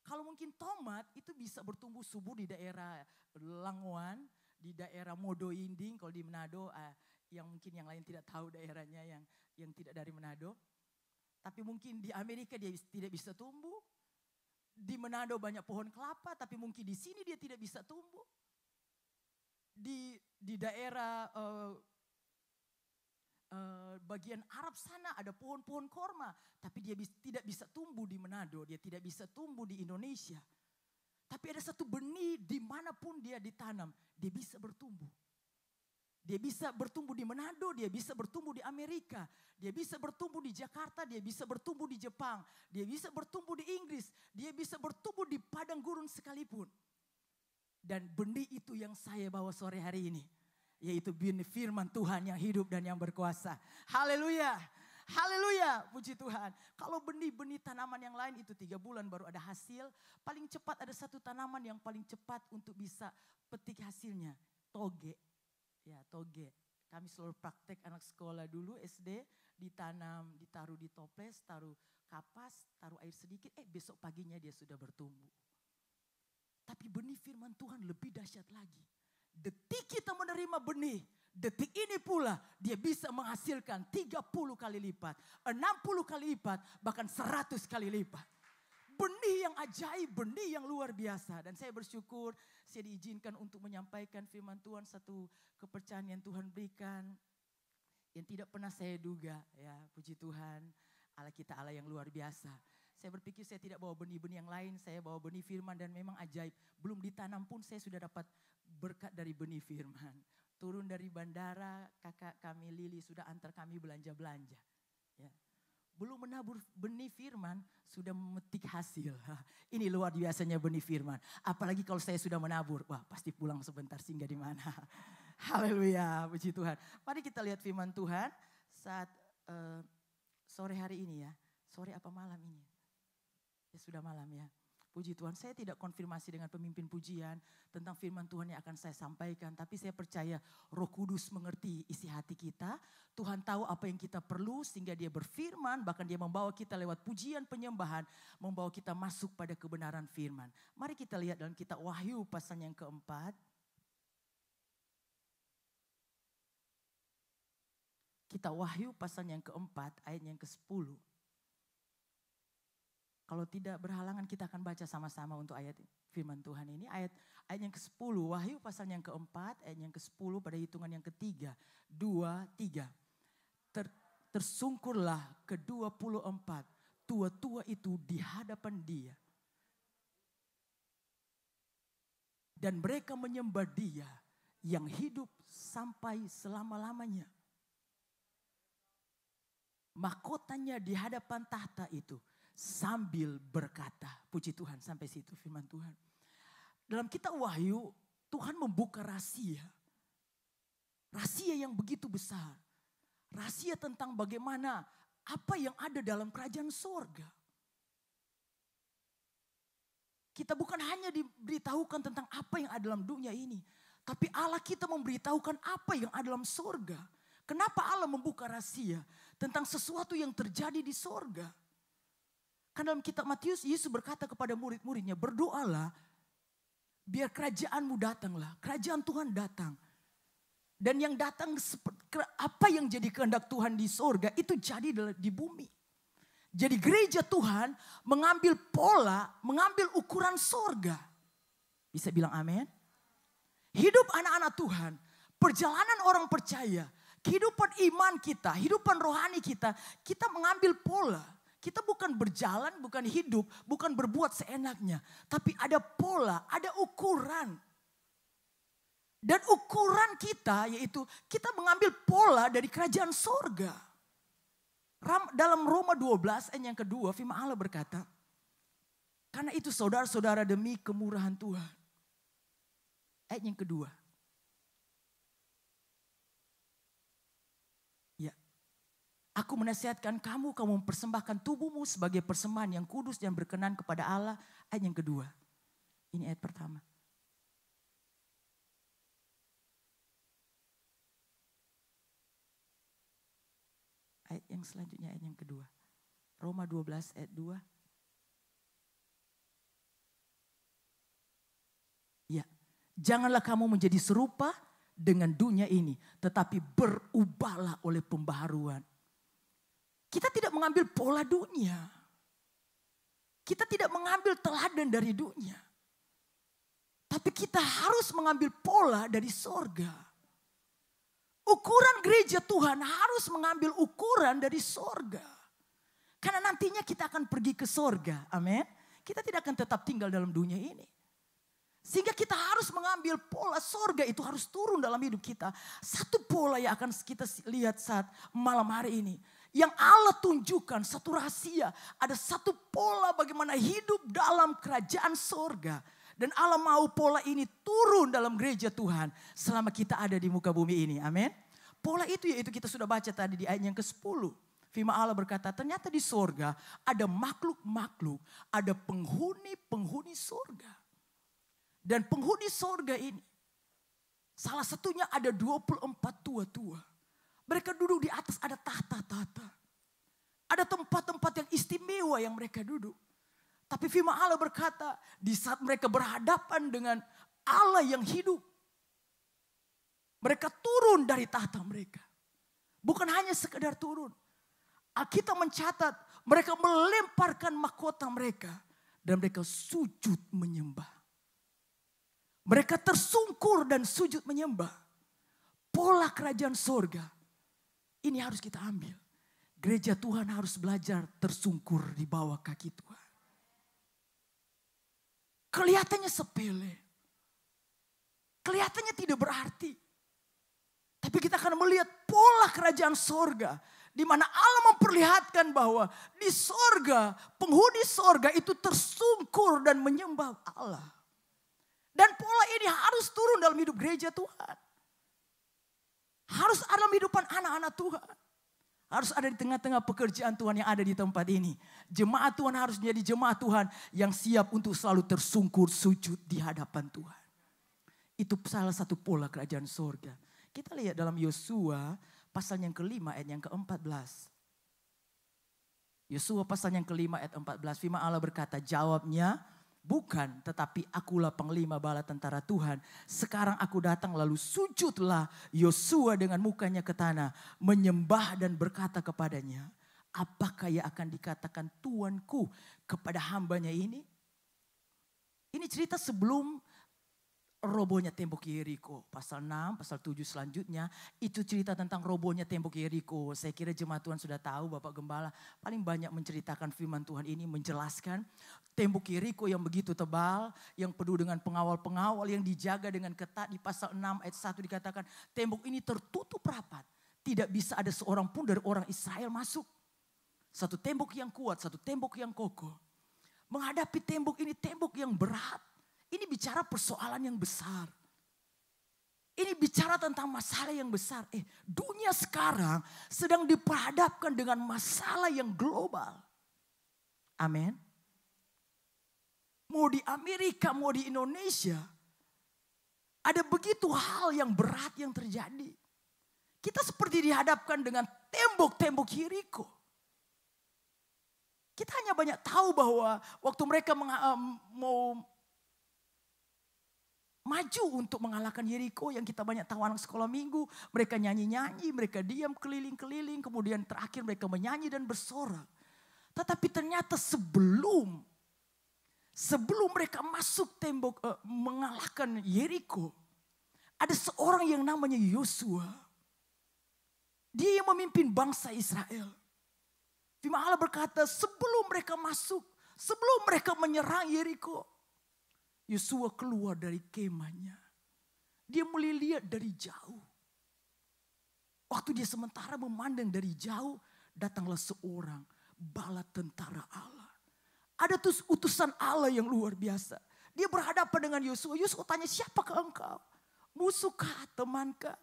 Kalau mungkin tomat itu bisa bertumbuh subur di daerah Langoan, di daerah Modo Inding, kalau di Manado yang mungkin yang lain tidak tahu daerahnya yang tidak dari Manado. Tapi mungkin di Amerika dia tidak bisa tumbuh. Di Manado banyak pohon kelapa, tapi mungkin di sini dia tidak bisa tumbuh. Di daerah bagian Arab sana ada pohon-pohon korma, tapi dia tidak bisa tumbuh di Manado, dia tidak bisa tumbuh di Indonesia. Tapi ada satu benih dimanapun dia ditanam, dia bisa bertumbuh. Dia bisa bertumbuh di Manado, dia bisa bertumbuh di Amerika, dia bisa bertumbuh di Jakarta, dia bisa bertumbuh di Jepang, dia bisa bertumbuh di Inggris, dia bisa bertumbuh di padang gurun sekalipun. Dan benih itu yang saya bawa sore hari ini, yaitu benih firman Tuhan yang hidup dan yang berkuasa. Haleluya, haleluya, puji Tuhan. Kalau benih-benih tanaman yang lain itu 3 bulan baru ada hasil. Paling cepat ada satu tanaman yang paling cepat untuk bisa petik hasilnya, toge. Ya toge, kami selalu praktek anak sekolah dulu SD, ditanam, ditaruh di toples, taruh kapas, taruh air sedikit, besok paginya dia sudah bertumbuh. Tapi benih firman Tuhan lebih dahsyat lagi. Detik kita menerima benih, detik ini pula dia bisa menghasilkan 30 kali lipat, 60 kali lipat, bahkan 100 kali lipat. Benih yang ajaib, benih yang luar biasa. Dan saya bersyukur saya diizinkan untuk menyampaikan firman Tuhan, satu kepercayaan yang Tuhan berikan. Yang tidak pernah saya duga, ya puji Tuhan. Allah kita Allah yang luar biasa. Saya berpikir saya tidak bawa benih-benih yang lain, saya bawa benih firman dan memang ajaib. Belum ditanam pun saya sudah dapat berkat dari benih firman. Turun dari bandara, kakak kami Lili sudah antar kami belanja-belanja. Ya. Belum menabur benih firman, sudah memetik hasil. Ini luar biasanya benih firman. Apalagi kalau saya sudah menabur, wah pasti pulang sebentar singgah di mana. Haleluya, puji Tuhan. Mari kita lihat firman Tuhan saat sore hari ini ya. Sore apa malam ini? Ya sudah malam ya. Puji Tuhan, saya tidak konfirmasi dengan pemimpin pujian tentang firman Tuhan yang akan saya sampaikan. Tapi saya percaya Roh Kudus mengerti isi hati kita. Tuhan tahu apa yang kita perlu sehingga dia berfirman. Bahkan dia membawa kita lewat pujian penyembahan. Membawa kita masuk pada kebenaran firman. Mari kita lihat dalam kitab Wahyu pasal yang keempat. Kitab Wahyu pasal yang keempat ayat yang ke-10. Kalau tidak berhalangan kita akan baca sama-sama untuk ayat firman Tuhan ini. Ayat yang ke-10, Wahyu pasal yang keempat, ayat yang ke-10 pada hitungan yang ketiga. 2, 3. Tersungkurlah ke-24 tua-tua itu di hadapan dia. Dan mereka menyembah dia yang hidup sampai selama-lamanya. Mahkotanya di hadapan tahta itu. Sambil berkata, puji Tuhan sampai situ firman Tuhan. Dalam kitab Wahyu, Tuhan membuka rahasia. Rahasia yang begitu besar. Rahasia tentang bagaimana apa yang ada dalam kerajaan sorga. Kita bukan hanya diberitahukan tentang apa yang ada dalam dunia ini. Tapi Allah kita memberitahukan apa yang ada dalam sorga. Kenapa Allah membuka rahasia tentang sesuatu yang terjadi di sorga? Karena dalam kitab Matius, Yesus berkata kepada murid-muridnya, berdoalah biar kerajaanmu datanglah. Kerajaan Tuhan datang. Dan yang datang, apa yang jadi kehendak Tuhan di sorga, itu jadi di bumi. Jadi gereja Tuhan mengambil pola, mengambil ukuran sorga. Bisa bilang amin? Hidup anak-anak Tuhan, perjalanan orang percaya, kehidupan iman kita, kehidupan rohani kita mengambil pola. Kita bukan berjalan, bukan hidup, bukan berbuat seenaknya. Tapi ada pola, ada ukuran. Dan ukuran kita yaitu kita mengambil pola dari kerajaan sorga. Dalam Roma 12 ayat yang kedua firman Allah berkata. Karena itu saudara-saudara demi kemurahan Tuhan. Ayat yang kedua. Aku menasihatkan kamu mempersembahkan tubuhmu sebagai persembahan yang kudus dan berkenan kepada Allah. Ayat yang kedua. Ini ayat pertama. Ayat yang selanjutnya ayat yang kedua. Roma 12 ayat 2. Ya, janganlah kamu menjadi serupa dengan dunia ini. Tetapi berubahlah oleh pembaharuan. Kita tidak mengambil pola dunia. Kita tidak mengambil teladan dari dunia. Tapi kita harus mengambil pola dari sorga. Ukuran gereja Tuhan harus mengambil ukuran dari sorga. Karena nantinya kita akan pergi ke sorga. Amin. Kita tidak akan tetap tinggal dalam dunia ini. Sehingga kita harus mengambil pola sorga itu harus turun dalam hidup kita. Satu pola yang akan kita lihat saat malam hari ini. Yang Allah tunjukkan satu rahasia. Ada satu pola bagaimana hidup dalam kerajaan sorga. Dan Allah mau pola ini turun dalam gereja Tuhan. Selama kita ada di muka bumi ini. Amin. Pola itu yaitu kita sudah baca tadi di ayat yang ke-10. Firman Allah berkata ternyata di sorga ada makhluk-makhluk. Ada penghuni-penghuni sorga. Dan penghuni sorga ini. Salah satunya ada 24 tua-tua. Mereka duduk di atas ada tahta-tahta. Ada tempat-tempat yang istimewa yang mereka duduk. Tapi firman Allah berkata di saat mereka berhadapan dengan Allah yang hidup. Mereka turun dari tahta mereka. Bukan hanya sekedar turun. Alkitab mencatat mereka melemparkan mahkota mereka. Dan mereka sujud menyembah. Mereka tersungkur dan sujud menyembah. Pola kerajaan sorga. Ini harus kita ambil. Gereja Tuhan harus belajar tersungkur di bawah kaki Tuhan. Kelihatannya sepele. Kelihatannya tidak berarti. Tapi kita akan melihat pola kerajaan sorga. Di mana Allah memperlihatkan bahwa di sorga, penghuni sorga itu tersungkur dan menyembah Allah. Dan pola ini harus turun dalam hidup gereja Tuhan. Harus ada dalam hidupan anak-anak Tuhan. Harus ada di tengah-tengah pekerjaan Tuhan yang ada di tempat ini. Jemaat Tuhan harus menjadi jemaat Tuhan yang siap untuk selalu tersungkur sujud di hadapan Tuhan. Itu salah satu pola kerajaan sorga. Kita lihat dalam Yosua pasal yang kelima ayat yang ke-14. Yosua pasal yang kelima ayat 14. Firman Allah berkata, jawabnya, bukan, tetapi akulah panglima bala tentara Tuhan. Sekarang aku datang lalu sujudlah Yosua dengan mukanya ke tanah. Menyembah dan berkata kepadanya, apakah yang akan dikatakan Tuanku kepada hambanya ini? Ini cerita sebelum robohnya tembok Yeriko. Pasal 6, pasal 7 selanjutnya. Itu cerita tentang robohnya tembok Yeriko. Saya kira jemaat Tuhan sudah tahu, Bapak Gembala paling banyak menceritakan firman Tuhan ini. Menjelaskan tembok Yeriko yang begitu tebal. Yang penuh dengan pengawal-pengawal yang dijaga dengan ketat. Di pasal 6 ayat 1 dikatakan tembok ini tertutup rapat. Tidak bisa ada seorang pun dari orang Israel masuk. Satu tembok yang kuat, satu tembok yang kokoh. Menghadapi tembok ini, tembok yang berat. Ini bicara persoalan yang besar. Ini bicara tentang masalah yang besar. Dunia sekarang sedang diperhadapkan dengan masalah yang global. Amin. Mau di Amerika, mau di Indonesia. Ada begitu hal yang berat yang terjadi. Kita seperti dihadapkan dengan tembok-tembok Yeriko. Kita hanya banyak tahu bahwa waktu mereka mau maju untuk mengalahkan Yeriko yang kita banyak tahu anak sekolah minggu. Mereka nyanyi-nyanyi, mereka diam keliling-keliling. Kemudian terakhir mereka menyanyi dan bersorak. Tetapi ternyata sebelum mereka masuk tembok mengalahkan Yeriko. Ada seorang yang namanya Yosua. Dia yang memimpin bangsa Israel. Firman Allah berkata sebelum mereka masuk, sebelum mereka menyerang Yeriko. Yosua keluar dari kemahnya. Dia mulai lihat dari jauh. Waktu dia sementara memandang dari jauh, datanglah seorang bala tentara Allah. Ada utusan Allah yang luar biasa. Dia berhadapan dengan Yosua. Yosua tanya, siapakah engkau? Musuhkah, temankah?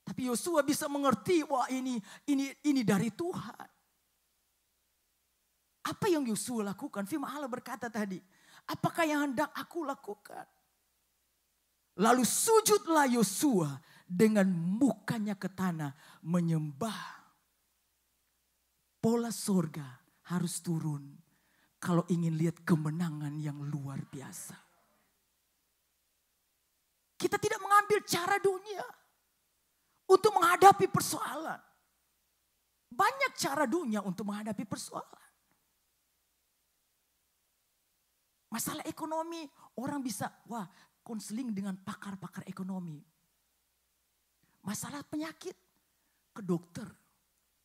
Tapi Yosua bisa mengerti, wah ini dari Tuhan. Apa yang Yosua lakukan? Firman Allah berkata tadi, apakah yang hendak aku lakukan? Lalu sujudlah Yosua dengan mukanya ke tanah menyembah. Pola sorga harus turun kalau ingin lihat kemenangan yang luar biasa. Kita tidak mengambil cara dunia untuk menghadapi persoalan. Banyak cara dunia untuk menghadapi persoalan. Masalah ekonomi, orang bisa konseling dengan pakar-pakar ekonomi. Masalah penyakit, ke dokter.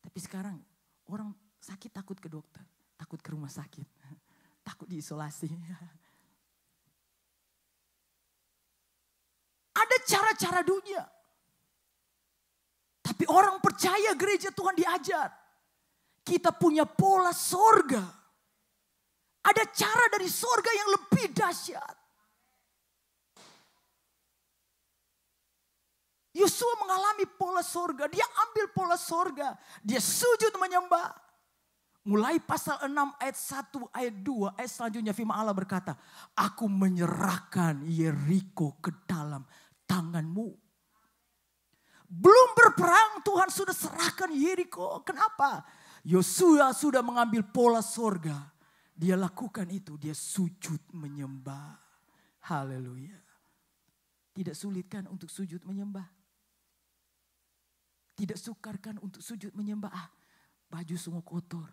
Tapi sekarang orang sakit takut ke dokter, takut ke rumah sakit, takut diisolasi. Ada cara-cara dunia. Tapi orang percaya gereja Tuhan diajar. Kita punya pola sorga. Ada cara dari sorga yang lebih dahsyat. Yosua mengalami pola sorga. Dia ambil pola sorga. Dia sujud menyembah. Mulai pasal 6 ayat 1 ayat 2 ayat selanjutnya firman Allah berkata. Aku menyerahkan Yeriko ke dalam tanganmu. Belum berperang Tuhan sudah serahkan Yeriko. Kenapa? Yosua sudah mengambil pola sorga. Dia lakukan itu, dia sujud menyembah. Haleluya. Tidak sulit kan untuk sujud menyembah? Tidak sukar kan untuk sujud menyembah? Baju semua kotor.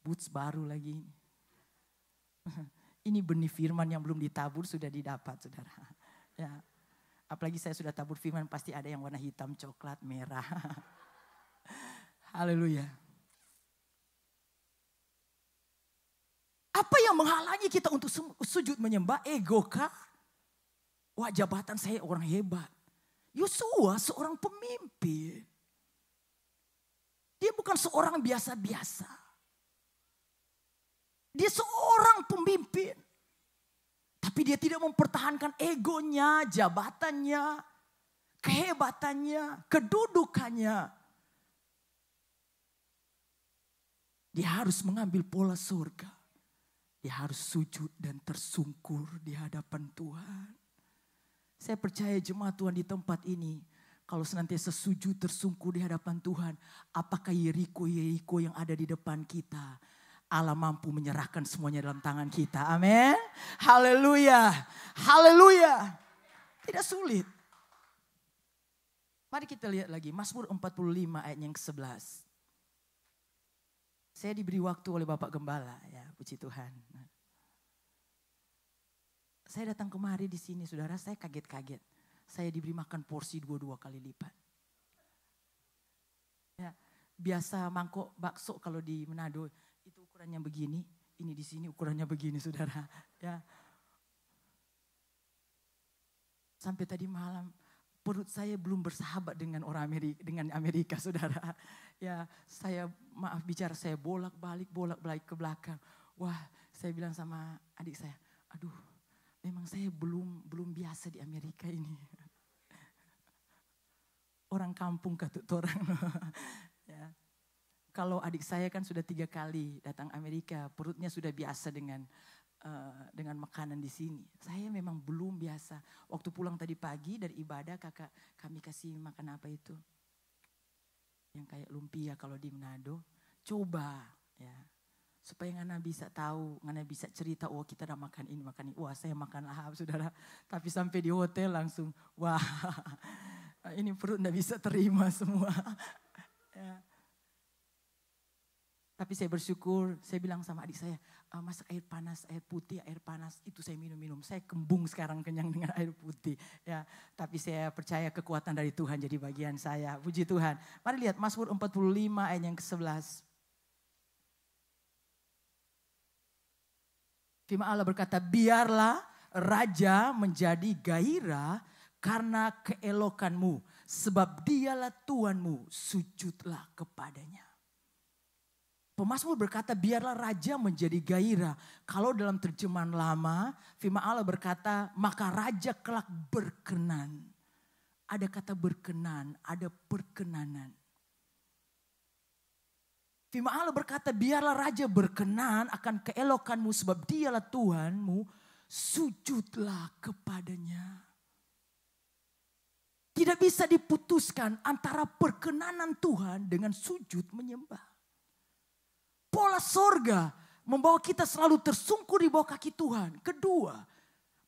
Boots baru lagi ini. Ini benih firman yang belum ditabur sudah didapat, saudara. Ya. Apalagi saya sudah tabur firman, pasti ada yang warna hitam, coklat, merah. Haleluya. Apa yang menghalangi kita untuk sujud menyembah? Ego kah? Wah, jabatan saya orang hebat. Yosua seorang pemimpin. Dia bukan seorang biasa-biasa. Dia seorang pemimpin. Tapi dia tidak mempertahankan egonya, jabatannya, kehebatannya, kedudukannya. Dia harus mengambil pola surga. Dia harus sujud dan tersungkur di hadapan Tuhan. Saya percaya jemaat Tuhan di tempat ini, kalau senantiasa sujud tersungkur di hadapan Tuhan, apakah Yeriko yang ada di depan kita, Allah mampu menyerahkan semuanya dalam tangan kita. Amin. Haleluya. Haleluya. Tidak sulit. Mari kita lihat lagi Mazmur 45 ayat yang ke-11. Saya diberi waktu oleh Bapak Gembala, ya, puji Tuhan. Saya datang kemari di sini, saudara, saya kaget-kaget. Saya diberi makan porsi 2 kali lipat. Ya, biasa mangkok bakso kalau di Manado itu ukurannya begini, ini di sini ukurannya begini, saudara. Ya. Sampai tadi malam perut saya belum bersahabat dengan orang Amerika, saudara. Ya, saya maaf bicara, saya bolak-balik ke belakang. Wah, saya bilang sama adik saya, aduh, memang saya belum biasa di Amerika ini. Orang kampung katut orang. Ya. Kalau adik saya kan sudah 3 kali datang Amerika, perutnya sudah biasa dengan makanan di sini. Saya memang belum biasa. Waktu pulang tadi pagi dari ibadah, kakak kami kasih makan apa itu? Yang kayak lumpia kalau di Manado. Coba ya. Supaya Ngana bisa tahu, Ngana bisa cerita, oh kita udah makan ini. Wah, saya makan lahap, saudara. Tapi sampai di hotel langsung, wah ini perut gak bisa terima semua. Ya. Tapi saya bersyukur, saya bilang sama adik saya, masak air panas, air putih, air panas, itu saya minum. Saya kembung sekarang kenyang dengan air putih. Ya, tapi saya percaya kekuatan dari Tuhan jadi bagian saya. Puji Tuhan. Mari lihat Mazmur 45 ayat yang ke-11. Firman Allah berkata, biarlah raja menjadi gairah karena keelokanmu, sebab dialah Tuhanmu, sujudlah kepadanya. Pemazmur berkata biarlah raja menjadi gairah. Kalau dalam terjemahan lama, firman Allah berkata maka raja kelak berkenan. Ada kata berkenan, ada perkenanan. Firman Allah berkata biarlah raja berkenan akan keelokanmu sebab dialah Tuhanmu, sujudlah kepadanya. Tidak bisa diputuskan antara perkenanan Tuhan dengan sujud menyembah. Pola sorga membawa kita selalu tersungkur di bawah kaki Tuhan. Kedua,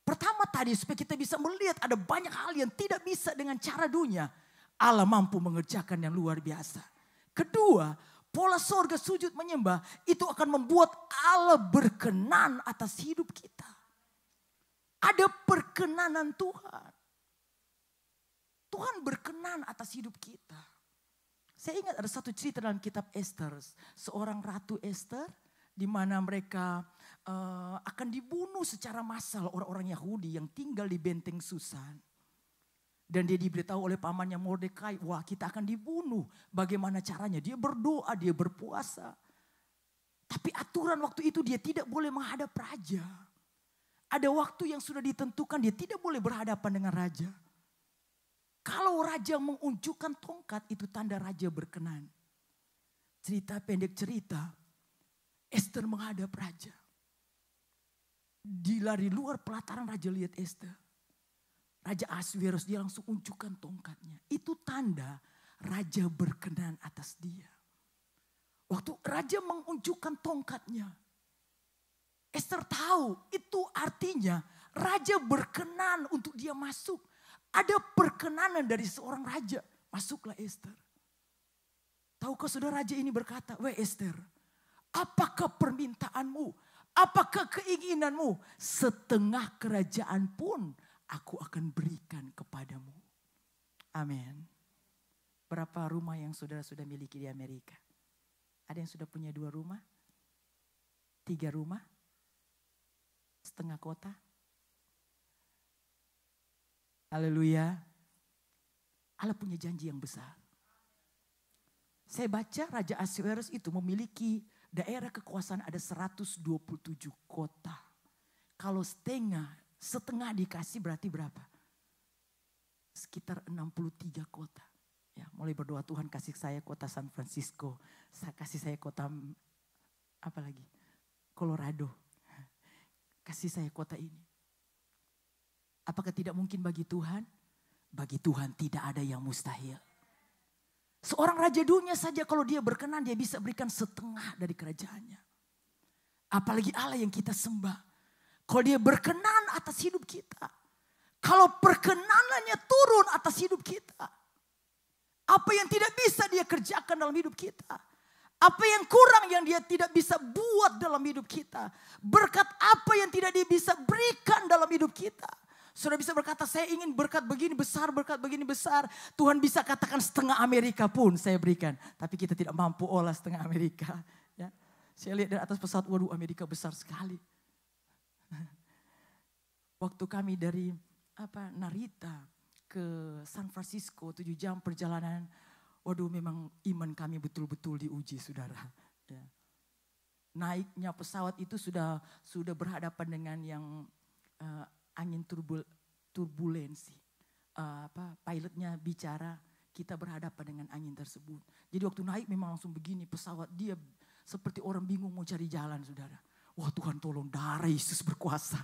pertama tadi supaya kita bisa melihat ada banyak hal yang tidak bisa dengan cara dunia. Allah mampu mengerjakan yang luar biasa. Kedua, pola sorga sujud menyembah itu akan membuat Allah berkenan atas hidup kita. Ada perkenanan Tuhan. Tuhan berkenan atas hidup kita. Saya ingat ada satu cerita dalam kitab Esther. Seorang Ratu Esther di mana mereka akan dibunuh secara massal orang-orang Yahudi yang tinggal di benteng Susan. Dan dia diberitahu oleh pamannya Mordekai, wah kita akan dibunuh. Bagaimana caranya? Dia berdoa, dia berpuasa. Tapi aturan waktu itu dia tidak boleh menghadap raja. Ada waktu yang sudah ditentukan dia tidak boleh berhadapan dengan raja. Kalau raja menunjukkan tongkat itu tanda raja berkenan. Cerita pendek cerita, Esther menghadap raja. Di lari luar pelataran raja lihat Esther. Raja Ahasveros dia langsung unjukkan tongkatnya. Itu tanda raja berkenan atas dia. Waktu raja menunjukkan tongkatnya, Esther tahu itu artinya raja berkenan untuk dia masuk. Ada perkenanan dari seorang raja. Masuklah Esther. Tahukah saudara raja ini berkata, weh Esther, apakah permintaanmu? Apakah keinginanmu? Setengah kerajaan pun aku akan berikan kepadamu. Amin. Berapa rumah yang saudara sudah miliki di Amerika? Ada yang sudah punya 2 rumah? 3 rumah? Setengah kota? Haleluya. Allah punya janji yang besar. Saya baca Raja Ahasuerus itu memiliki daerah kekuasaan ada 127 kota. Kalau setengah dikasih berarti berapa? Sekitar 63 kota. Ya, mulai berdoa, Tuhan kasih saya kota San Francisco, kasih saya kota apa lagi? Colorado. Kasih saya kota ini. Apakah tidak mungkin bagi Tuhan? Bagi Tuhan tidak ada yang mustahil. Seorang raja dunia saja kalau dia berkenan dia bisa berikan setengah dari kerajaannya. Apalagi Allah yang kita sembah. Kalau dia berkenan atas hidup kita. Kalau perkenanannya turun atas hidup kita. Apa yang tidak bisa dia kerjakan dalam hidup kita. Apa yang kurang yang dia tidak bisa buat dalam hidup kita. Berkat apa yang tidak dia bisa berikan dalam hidup kita. Sudah bisa berkata saya ingin berkat begini besar, berkat begini besar. Tuhan bisa katakan setengah Amerika pun saya berikan. Tapi kita tidak mampu olah setengah Amerika. Ya. Saya lihat dari atas pesawat, waduh Amerika besar sekali. Waktu kami dari Narita ke San Francisco 7 jam perjalanan. Waduh memang iman kami betul-betul diuji saudara. Ya. Naiknya pesawat itu sudah berhadapan dengan yang angin turbulensi. Pilotnya bicara, kita berhadapan dengan angin tersebut. Jadi waktu naik memang langsung begini pesawat dia seperti orang bingung mau cari jalan saudara. Wah Tuhan tolong, darah Yesus berkuasa.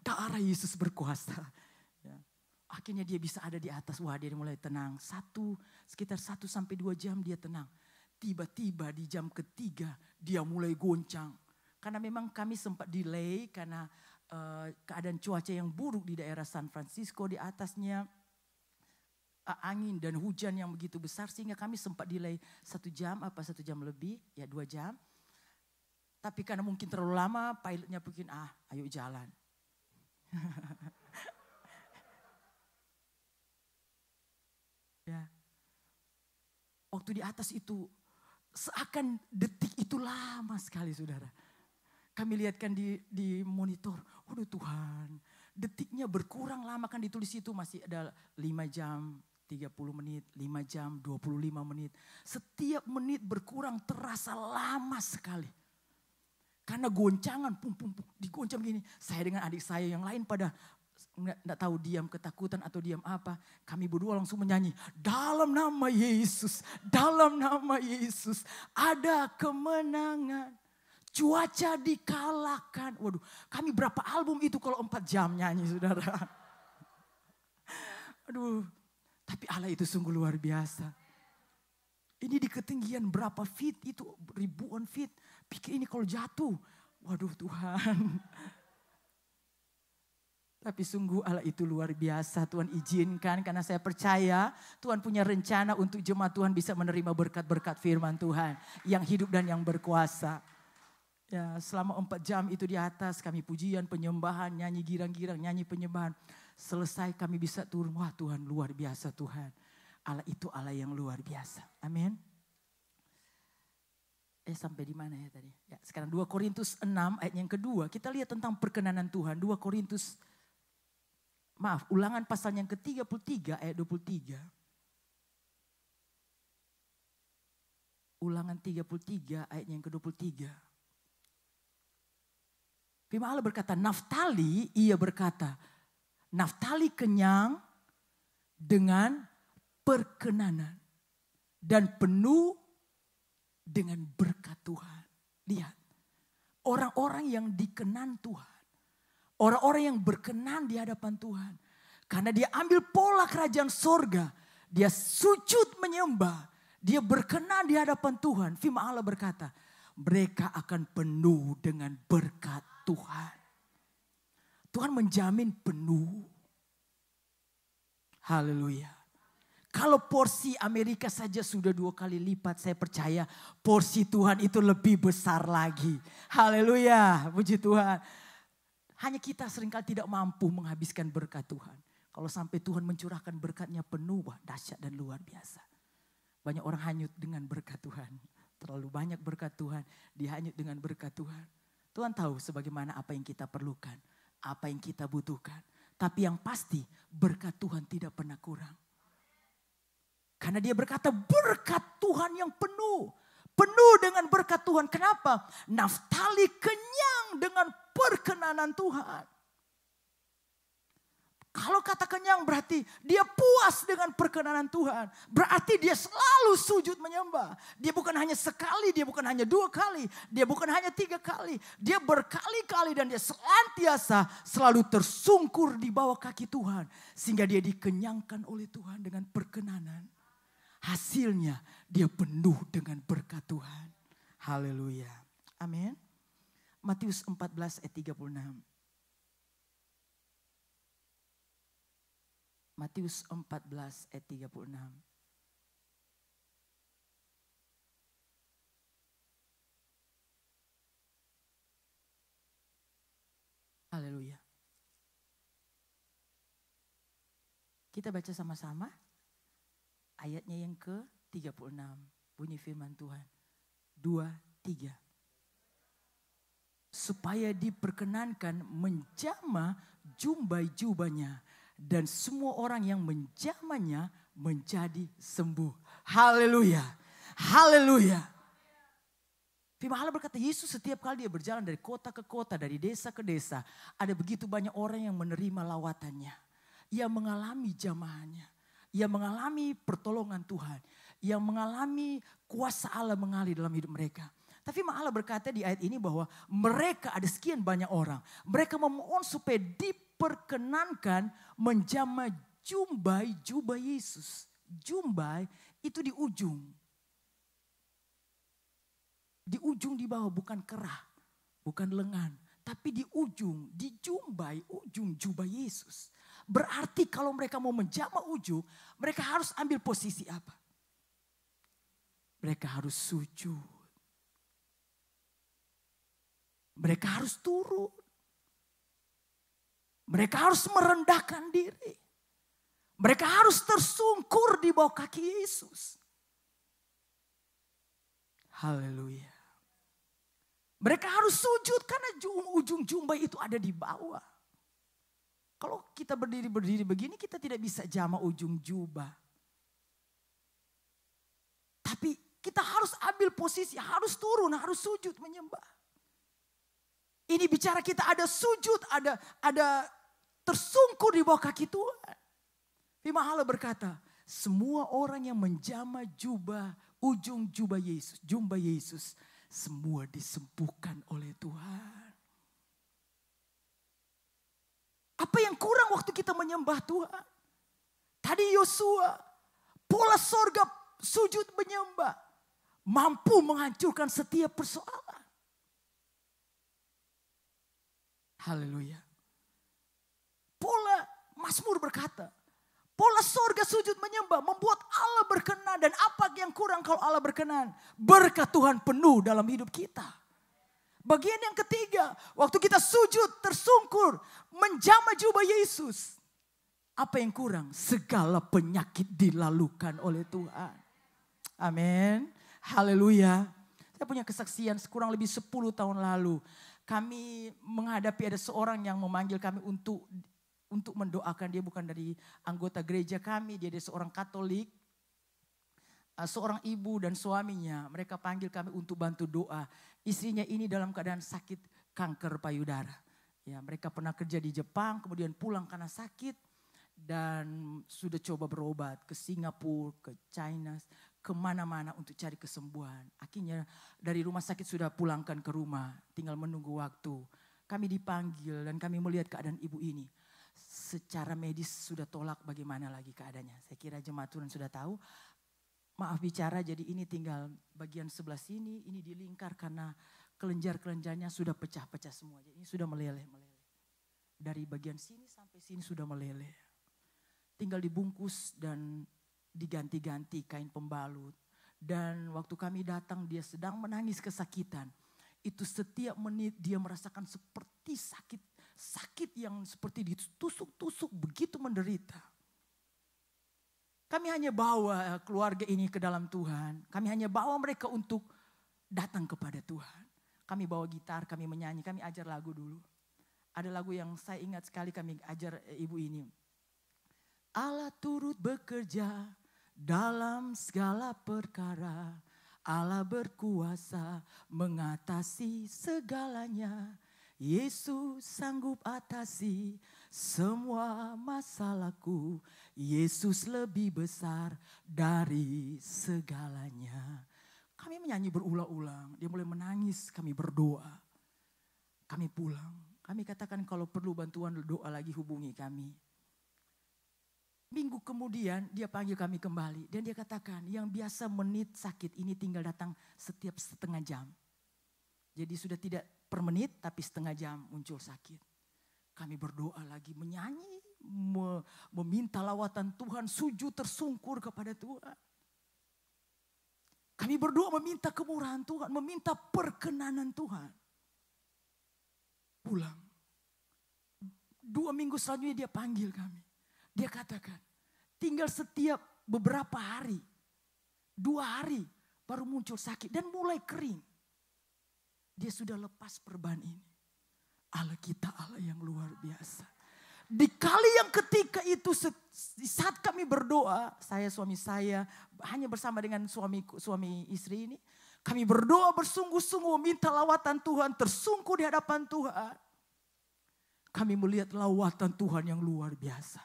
Darah Yesus berkuasa. Ya. Akhirnya dia bisa ada di atas. Wah dia mulai tenang. Sekitar 1-2 jam dia tenang. Tiba-tiba di jam ketiga dia mulai goncang. Karena memang kami sempat delay karena keadaan cuaca yang buruk di daerah San Francisco. Di atasnya angin dan hujan yang begitu besar. Sehingga kami sempat delay 1 jam, 1 jam lebih. Ya 2 jam. Tapi karena mungkin terlalu lama pilotnya mungkin ayo jalan. Ya. Waktu di atas itu seakan detik itu lama sekali saudara. Kami lihatkan di monitor, waduh Tuhan, detiknya berkurang lama kan ditulis itu masih ada 5 jam, 30 menit, 5 jam, 25 menit. Setiap menit berkurang terasa lama sekali. Karena goncangan, digoncang gini. Saya dengan adik saya yang lain pada nggak tahu diam ketakutan atau diam apa. Kami berdua langsung menyanyi. Dalam nama Yesus, dalam nama Yesus ada kemenangan. Cuaca dikalahkan. Waduh, kami berapa album itu kalau 4 jam nyanyi saudara. Aduh, tapi Allah itu sungguh luar biasa. Ini di ketinggian berapa feet itu, ribuan feet. Pikir ini kalau jatuh, waduh Tuhan. Tapi sungguh Allah itu luar biasa. Tuhan izinkan karena saya percaya Tuhan punya rencana untuk jemaat Tuhan bisa menerima berkat-berkat firman Tuhan. Yang hidup dan yang berkuasa. Ya, selama 4 jam itu di atas kami pujian, penyembahan, nyanyi girang-girang, nyanyi penyembahan. Selesai kami bisa turun. Wah Tuhan luar biasa Tuhan. Allah itu Allah yang luar biasa. Amin. Sampai di mana ya tadi? Ya, sekarang 2 Korintus 6 ayat yang kedua. Kita lihat tentang perkenanan Tuhan. Ulangan pasal yang ke-33 ayat 23. Ulangan 33 ayat yang ke-23. Firman Allah berkata, Naftali, ia berkata, Naftali kenyang dengan perkenanan dan penuh dengan berkat Tuhan. Lihat, orang-orang yang dikenan Tuhan. Orang-orang yang berkenan di hadapan Tuhan. Karena dia ambil pola kerajaan sorga. Dia sujud menyembah. Dia berkenan di hadapan Tuhan. Firman Allah berkata, mereka akan penuh dengan berkat Tuhan. Tuhan menjamin penuh. Haleluya. Kalau porsi Amerika saja sudah 2 kali lipat, saya percaya porsi Tuhan itu lebih besar lagi. Haleluya, puji Tuhan. Hanya kita seringkali tidak mampu menghabiskan berkat Tuhan. Kalau sampai Tuhan mencurahkan berkatnya penuh, wah dahsyat dan luar biasa. Banyak orang hanyut dengan berkat Tuhan. Terlalu banyak berkat Tuhan, dihanyut dengan berkat Tuhan. Tuhan tahu sebagaimana apa yang kita perlukan, apa yang kita butuhkan. Tapi yang pasti berkat Tuhan tidak pernah kurang. Karena dia berkata berkat Tuhan yang penuh. Penuh dengan berkat Tuhan. Kenapa? Naftali kenyang dengan perkenanan Tuhan. Kalau kata kenyang berarti dia puas dengan perkenanan Tuhan. Berarti dia selalu sujud menyembah. Dia bukan hanya sekali, dia bukan hanya 2 kali. Dia bukan hanya 3 kali. Dia berkali-kali dan dia senantiasa selalu tersungkur di bawah kaki Tuhan. Sehingga dia dikenyangkan oleh Tuhan dengan perkenanan. Hasilnya dia penuh dengan berkat Tuhan. Haleluya. Amin. Matius 14 ayat 36. Matius 14 ayat 36. Haleluya. Kita baca sama-sama ayatnya yang ke-36. Bunyi firman Tuhan. 2, 3. Supaya diperkenankan menjamah jubah-jubahnya. Dan semua orang yang menjamahnya menjadi sembuh. Haleluya. Haleluya. Firman Allah berkata Yesus setiap kali dia berjalan dari kota ke kota, dari desa ke desa. Ada begitu banyak orang yang menerima lawatannya. Ia mengalami jamahannya. Ia mengalami pertolongan Tuhan. Ia mengalami kuasa Allah mengalir dalam hidup mereka. Tapi Allah berkata di ayat ini bahwa mereka ada sekian banyak orang. Mereka memohon supaya diperkenankan menjamah jubah Yesus. Jubah itu di ujung. Di ujung di bawah, bukan kerah, bukan lengan. Tapi di ujung, di ujung jubah Yesus. Berarti kalau mereka mau menjamah ujung, mereka harus ambil posisi apa? Mereka harus sujud. Mereka harus turun. Mereka harus merendahkan diri. Mereka harus tersungkur di bawah kaki Yesus. Haleluya. Mereka harus sujud karena ujung jubah itu ada di bawah. Kalau kita berdiri begini kita tidak bisa jamah ujung jubah. Tapi kita harus ambil posisi, harus turun, harus sujud menyembah. Ini bicara kita ada sujud, ada tersungkur di bawah kaki Tuhan. Firman Allah berkata, semua orang yang menjamah ujung jubah Yesus, semua disembuhkan oleh Tuhan. Apa yang kurang waktu kita menyembah Tuhan? Tadi Yosua, pola sorga sujud menyembah, mampu menghancurkan setiap persoalan. Haleluya. Pola Mazmur berkata, pola sorga sujud menyembah membuat Allah berkenan. Dan apa yang kurang kalau Allah berkenan? Berkat Tuhan penuh dalam hidup kita. Bagian yang ketiga, waktu kita sujud tersungkur menjamah jubah Yesus. Apa yang kurang? Segala penyakit dilalukan oleh Tuhan. Amin. Haleluya. Saya punya kesaksian kurang lebih 10 tahun lalu. Kami menghadapi ada seorang yang memanggil kami untuk mendoakan. Dia bukan dari anggota gereja kami, dia seorang Katolik. Seorang ibu dan suaminya, mereka panggil kami untuk bantu doa. Istrinya ini dalam keadaan sakit kanker payudara. Ya, mereka pernah kerja di Jepang, kemudian pulang karena sakit. Dan sudah coba berobat ke Singapura, ke China, kemana-mana untuk cari kesembuhan. Akhirnya dari rumah sakit sudah pulangkan ke rumah, tinggal menunggu waktu. Kami dipanggil dan kami melihat keadaan ibu ini. Secara medis sudah tolak, bagaimana lagi keadaannya. Saya kira jemaat Tuhan sudah tahu. Maaf bicara, jadi ini tinggal bagian sebelah sini, ini dilingkar karena kelenjar-kelenjarnya sudah pecah-pecah semua. Jadi ini sudah meleleh. Dari bagian sini sampai sini sudah meleleh. Tinggal dibungkus dan diganti-ganti kain pembalut. Dan waktu kami datang dia sedang menangis kesakitan. Itu setiap menit dia merasakan seperti sakit sakit yang seperti ditusuk-tusuk begitu menderita. Kami hanya bawa keluarga ini ke dalam Tuhan. Kami hanya bawa mereka untuk datang kepada Tuhan. Kami bawa gitar, kami menyanyi, kami ajar lagu dulu. Ada lagu yang saya ingat sekali kami ajar ibu ini. Allah turut bekerja dalam segala perkara. Allah berkuasa mengatasi segalanya. Yesus sanggup atasi semua masalahku. Yesus lebih besar dari segalanya. Kami menyanyi berulang-ulang. Dia mulai menangis, kami berdoa. Kami pulang. Kami katakan kalau perlu bantuan doa lagi hubungi kami. Minggu kemudian dia panggil kami kembali. Dan dia katakan yang biasa menit sakit ini tinggal datang setiap setengah jam. Jadi sudah tidak per menit tapi setengah jam muncul sakit. Kami berdoa lagi, menyanyi, meminta lawatan Tuhan, sujud tersungkur kepada Tuhan. Kami berdoa meminta kemurahan Tuhan, meminta perkenanan Tuhan. Pulang. 2 minggu selanjutnya dia panggil kami. Dia katakan, tinggal setiap beberapa hari, 2 hari baru muncul sakit dan mulai kering. Dia sudah lepas perban ini. Allah kita Allah yang luar biasa. Di kali yang ketika itu saat kami berdoa, suami saya hanya bersama dengan suami istri ini. Kami berdoa bersungguh-sungguh minta lawatan Tuhan, tersungkur di hadapan Tuhan. Kami melihat lawatan Tuhan yang luar biasa.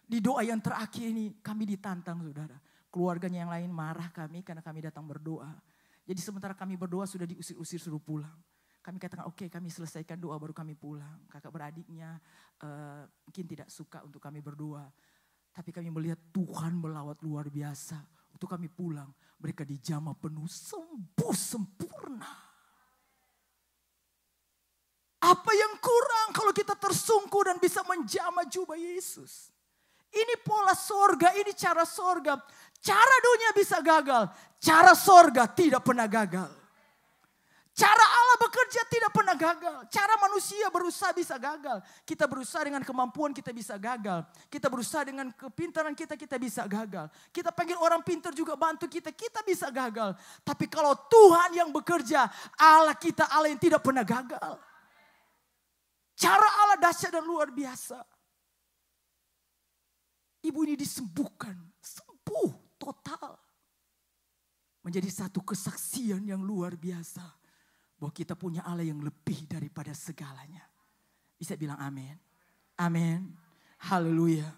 Di doa yang terakhir ini kami ditantang saudara. Keluarganya yang lain marah kami karena kami datang berdoa. Jadi sementara kami berdoa sudah diusir-usir suruh pulang. Kami katakan oke, kami selesaikan doa baru kami pulang. Kakak beradiknya mungkin tidak suka untuk kami berdoa. Tapi kami melihat Tuhan melawat luar biasa. Untuk kami pulang mereka dijamah penuh sembuh sempurna. Apa yang kurang kalau kita tersungkur dan bisa menjamah jubah Yesus? Ini pola sorga, ini cara sorga. Cara dunia bisa gagal, cara sorga tidak pernah gagal. Cara Allah bekerja tidak pernah gagal. Cara manusia berusaha bisa gagal. Kita berusaha dengan kemampuan kita bisa gagal. Kita berusaha dengan kepintaran kita bisa gagal. Kita panggil orang pintar juga bantu kita bisa gagal. Tapi kalau Tuhan yang bekerja, Allah kita Allah yang tidak pernah gagal. Cara Allah dahsyat dan luar biasa. Ibu ini disembuhkan, sembuh total. Menjadi satu kesaksian yang luar biasa. Bahwa kita punya Allah yang lebih daripada segalanya. Bisa bilang amin. Amin. Haleluya.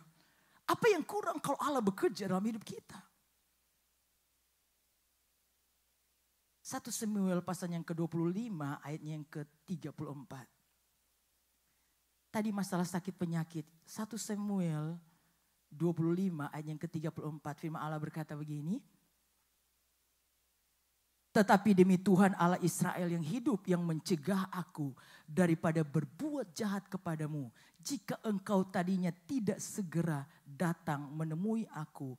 Apa yang kurang kalau Allah bekerja dalam hidup kita? 1 Samuel pasal yang ke-25 ayatnya yang ke-34. Tadi masalah sakit penyakit. 1 Samuel 25 ayat yang ke-34 firman Allah berkata begini. Tetapi demi Tuhan Allah Israel yang hidup yang mencegah aku daripada berbuat jahat kepadamu. Jika engkau tadinya tidak segera datang menemui aku,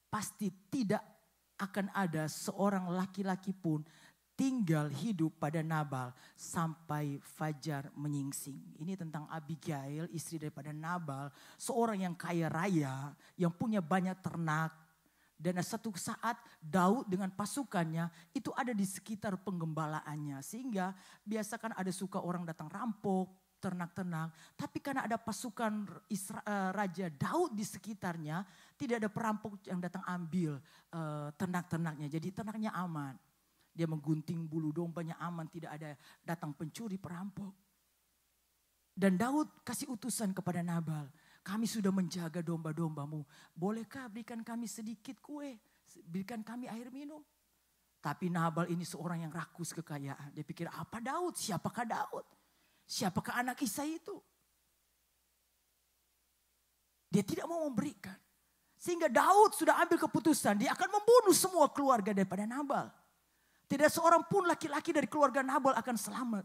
pasti tidak akan ada seorang laki-laki pun tinggal hidup pada Nabal sampai fajar menyingsing. Ini tentang Abigail, istri daripada Nabal, seorang yang kaya raya, yang punya banyak ternak. Dan satu saat Daud dengan pasukannya itu ada di sekitar penggembalaannya. Sehingga biasa kan ada suka orang datang rampok, ternak-ternak. Tapi karena ada pasukan Raja Daud di sekitarnya, tidak ada perampok yang datang ambil ternak-ternaknya. Jadi ternaknya aman. Dia menggunting bulu dombanya aman, tidak ada datang pencuri perampok. Dan Daud kasih utusan kepada Nabal. Kami sudah menjaga domba-dombamu. Bolehkah berikan kami sedikit kue? Berikan kami air minum. Tapi Nabal ini seorang yang rakus kekayaan. Dia pikir apa Daud? Siapakah Daud? Siapakah anak Isai itu? Dia tidak mau memberikan. Sehingga Daud sudah ambil keputusan. Dia akan membunuh semua keluarga daripada Nabal. Tidak seorang pun laki-laki dari keluarga Nabal akan selamat.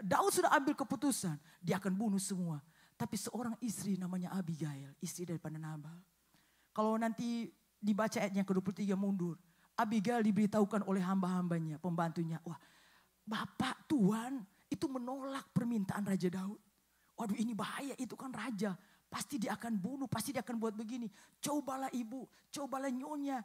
Daud sudah ambil keputusan. Dia akan bunuh semua. Tapi seorang istri namanya Abigail, istri daripada Nabal. Kalau nanti dibaca ayat yang ke-23 mundur. Abigail diberitahukan oleh hamba-hambanya, pembantunya. Wah, Bapak Tuhan itu menolak permintaan Raja Daud. Waduh ini bahaya, itu kan raja. Pasti dia akan bunuh, pasti dia akan buat begini. Cobalah ibu, cobalah nyonya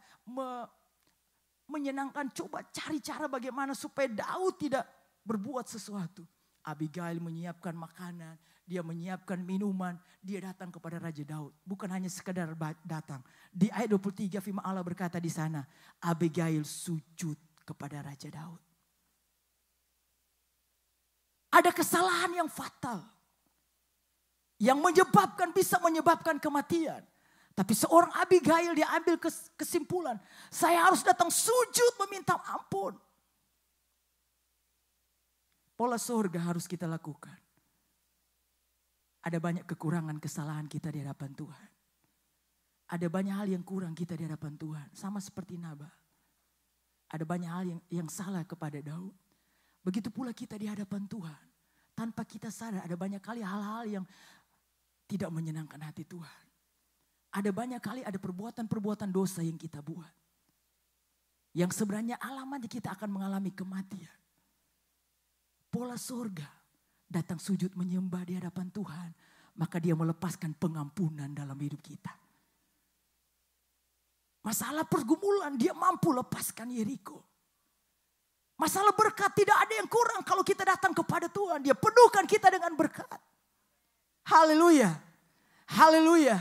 menyenangkan. Coba cari cara bagaimana supaya Daud tidak berbuat sesuatu. Abigail menyiapkan makanan, dia menyiapkan minuman, dia datang kepada Raja Daud. Bukan hanya sekedar datang. Di ayat 23 firman Allah berkata di sana, Abigail sujud kepada Raja Daud. Ada kesalahan yang fatal. Yang bisa menyebabkan kematian. Tapi seorang Abigail dia ambil kesimpulan. Saya harus datang sujud meminta ampun. Pola surga harus kita lakukan. Ada banyak kekurangan kesalahan kita di hadapan Tuhan. Ada banyak hal yang kurang kita di hadapan Tuhan. Sama seperti Nabal. Ada banyak hal yang salah kepada Daud. Begitu pula kita di hadapan Tuhan. Tanpa kita sadar ada banyak kali hal-hal yang tidak menyenangkan hati Tuhan. Ada banyak kali ada perbuatan-perbuatan dosa yang kita buat. Yang sebenarnya alamatnya kita akan mengalami kematian. Pola surga datang sujud menyembah di hadapan Tuhan. Maka dia melepaskan pengampunan dalam hidup kita. Masalah pergumulan dia mampu lepaskan Yeriko. Masalah berkat tidak ada yang kurang kalau kita datang kepada Tuhan. Dia penuhkan kita dengan berkat. Haleluya. Haleluya.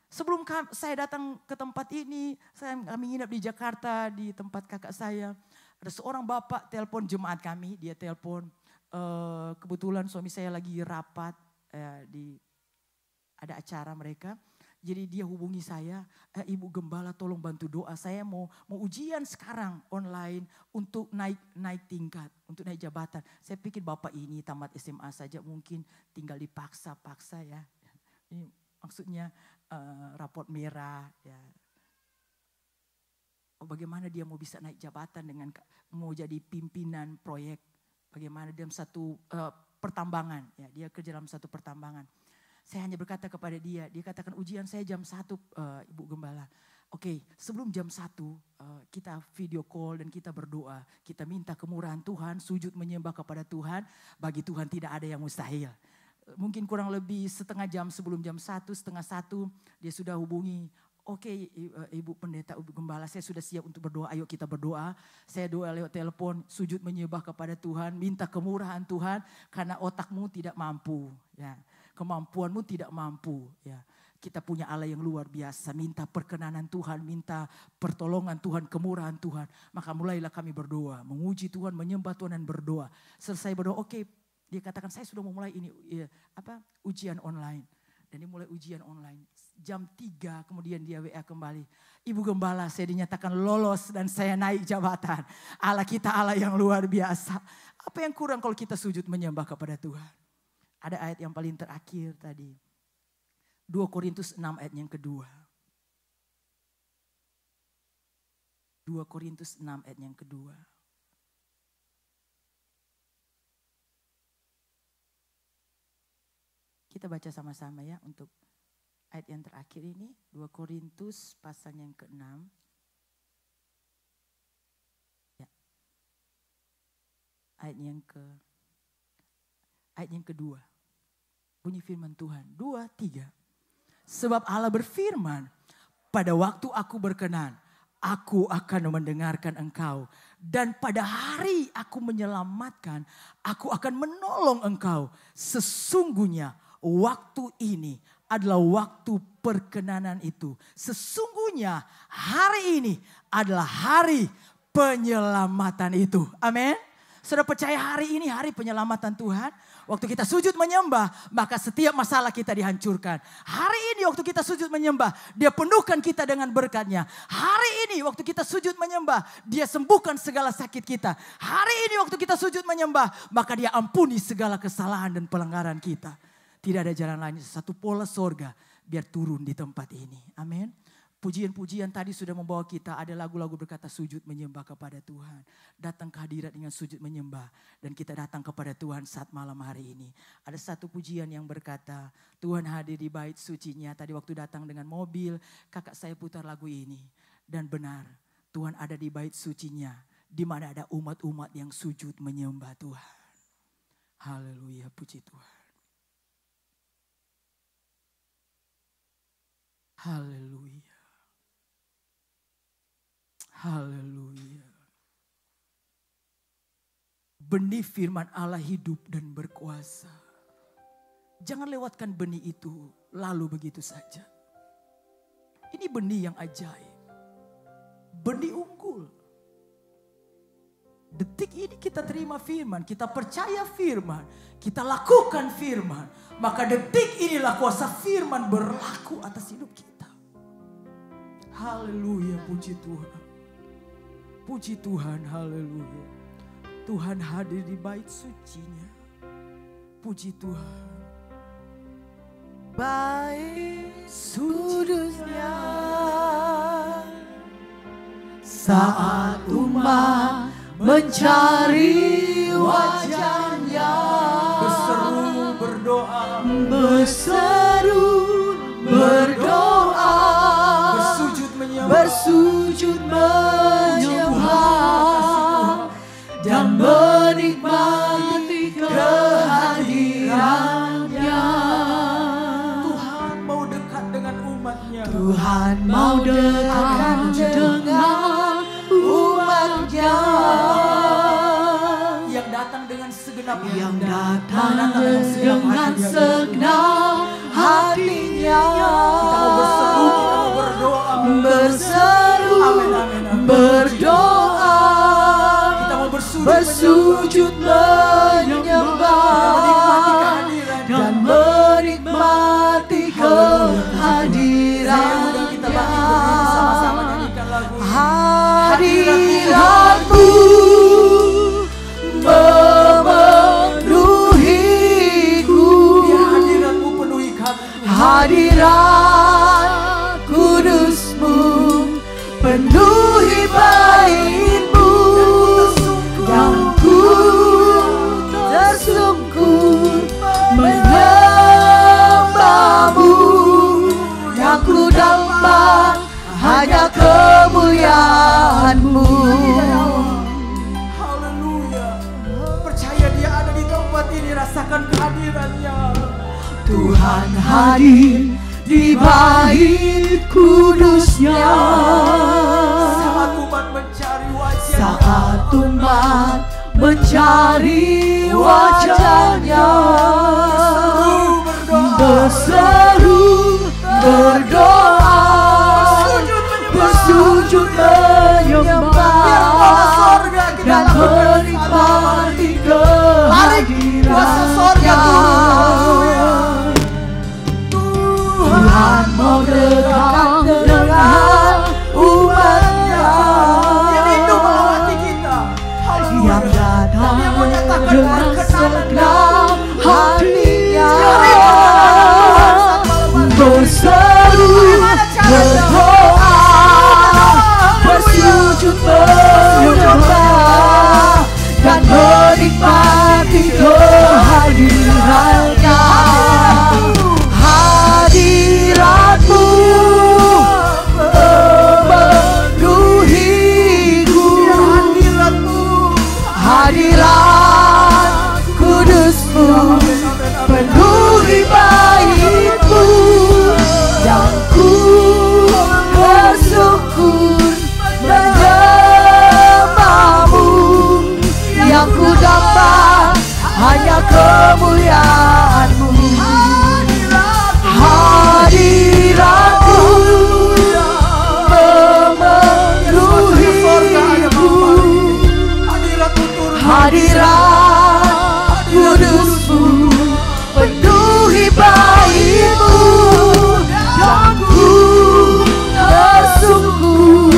Sebelum saya datang ke tempat ini, kami nginap di Jakarta di tempat kakak saya. Ada seorang bapak telepon jemaat kami, dia telepon kebetulan suami saya lagi rapat ada acara mereka. Jadi dia hubungi saya, Ibu Gembala tolong bantu doa. Saya mau ujian sekarang online untuk naik tingkat, untuk naik jabatan. Saya pikir bapak ini tamat SMA saja mungkin tinggal dipaksa-paksa ya. Ini maksudnya raport merah ya. Bagaimana dia mau bisa naik jabatan dengan mau jadi pimpinan proyek. Bagaimana dalam satu pertambangan ya, dia kerja dalam satu pertambangan. Saya hanya berkata kepada dia katakan ujian saya jam 1 Ibu Gembala. Oke, sebelum jam 1 kita video call dan kita berdoa. Kita minta kemurahan Tuhan, sujud menyembah kepada Tuhan. Bagi Tuhan tidak ada yang mustahil. Mungkin kurang lebih setengah jam sebelum jam 1, setengah 1 dia sudah hubungi. Oke, Ibu Pendeta, Ibu Gembala, saya sudah siap untuk berdoa. Ayo kita berdoa. Saya doa lewat telepon, sujud menyembah kepada Tuhan, minta kemurahan Tuhan karena otakmu tidak mampu, ya. Kemampuanmu tidak mampu, ya. Kita punya Allah yang luar biasa. Minta perkenanan Tuhan, minta pertolongan Tuhan, kemurahan Tuhan. Maka mulailah kami berdoa, memuji Tuhan, menyembah Tuhan dan berdoa. Selesai berdoa, oke, dia katakan saya sudah memulai ini ujian online. Dan dia mulai ujian online. Jam 3 kemudian dia WA kembali. Ibu Gembala, saya dinyatakan lolos dan saya naik jabatan. Allah kita Allah yang luar biasa. Apa yang kurang kalau kita sujud menyembah kepada Tuhan? Ada ayat yang paling terakhir tadi. 2 Korintus 6 ayat yang kedua. 2 Korintus 6 ayat yang kedua. Kita baca sama-sama ya untuk ayat yang terakhir ini. 2 Korintus pasal yang ke-6. Ya. Ayat yang kedua. Bunyi firman Tuhan. 2, 3. Sebab Allah berfirman, pada waktu aku berkenan, aku akan mendengarkan engkau. Dan pada hari aku menyelamatkan, aku akan menolong engkau. Sesungguhnya waktu ini adalah waktu perkenanan itu. Sesungguhnya hari ini adalah hari penyelamatan itu. Amin. Sudah percaya hari ini hari penyelamatan Tuhan? Waktu kita sujud menyembah, maka setiap masalah kita dihancurkan. Hari ini waktu kita sujud menyembah, dia penuhkan kita dengan berkat-Nya. Hari ini waktu kita sujud menyembah, dia sembuhkan segala sakit kita. Hari ini waktu kita sujud menyembah, maka dia ampuni segala kesalahan dan pelanggaran kita. Tidak ada jalan lain, satu pola sorga biar turun di tempat ini. Amin. Pujian-pujian tadi sudah membawa kita, ada lagu-lagu berkata sujud menyembah kepada Tuhan. Datang ke hadirat dengan sujud menyembah. Dan kita datang kepada Tuhan saat malam hari ini. Ada satu pujian yang berkata, Tuhan hadir di bait sucinya. Tadi waktu datang dengan mobil, kakak saya putar lagu ini. Dan benar, Tuhan ada di bait sucinya. Di mana ada umat-umat yang sujud menyembah Tuhan. Haleluya, puji Tuhan. Haleluya. Haleluya. Benih firman Allah hidup dan berkuasa. Jangan lewatkan benih itu lalu begitu saja. Ini benih yang ajaib. Benih unggul. Detik ini kita terima firman, kita percaya firman, kita lakukan firman. Maka detik inilah kuasa firman berlaku atas hidup kita. Haleluya, puji Tuhan. Puji Tuhan, haleluya. Tuhan hadir di bait sucinya. Puji Tuhan. Bait kudusnya saat umat mencari wajahnya, Berseru berdoa, berseru berdoa, bersujud menyembah dan menikmati kehadirannya. Tuhan mau dekat dengan umatnya. Tuhan mau dekat dengan umatnya. Yang datang dengan segenap Yang datang dengan segenap hatinya. Kita mau berseru, kita mau berdoa. Berseru, Amin, amin, amin. berdoa, Kita mau bersujud menyembah dan menikmati kehadirannya. Kita bangkit berdiri sama-sama nyanyikan lagu ini. Hadiratmu memenuhiku. Biar hadiratmu penuhi kami. Hadirat kudusmu penuhi baitmu. Yang ku tersungkur menyembahmu. Yang ku damba hanya kemuliaanmu. Haleluya. Percaya dia ada di tempat ini, rasakan kehadirannya. Tuhan hadir di bait kudusnya. Saat umat mencari wajah. Saat umat mencari wajahnya. Berseru berdoa, bersujud menyembah dan menikmati kehadirannya. Tuhan mau dekat dengan umatnya. Yang rindu melawati kita. Yang datang dengan segenap hatinya. Berseru berdoa, bersujud menyembah dan menikmati kehadirannya. Hadiratmu memenuhiku. Hadirat kudusmu penuhi baitmu. Yang ku bersyukur menyembahmu. Yang ku dapat hanya kemuliaanmu. Hadiratmu memenuhiku. Hadirat kudusmu penuhi baitmu. Dan ku bersungkur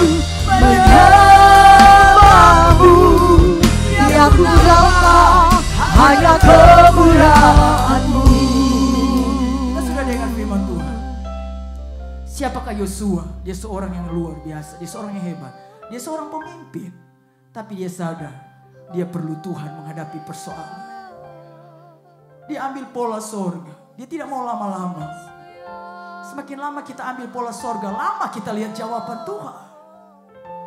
menyembahmu. Yang ku dapat hanya kemuliaanmu. Kita sudah dengar firman Tuhan. Siapakah Yosua? Dia seorang yang luar biasa. Dia seorang yang hebat. Dia seorang pemimpin. Tapi dia sadar dia perlu Tuhan menghadapi persoalan. Dia ambil pola sorga. Dia tidak mau lama-lama. Semakin lama kita ambil pola sorga, lama kita lihat jawaban Tuhan.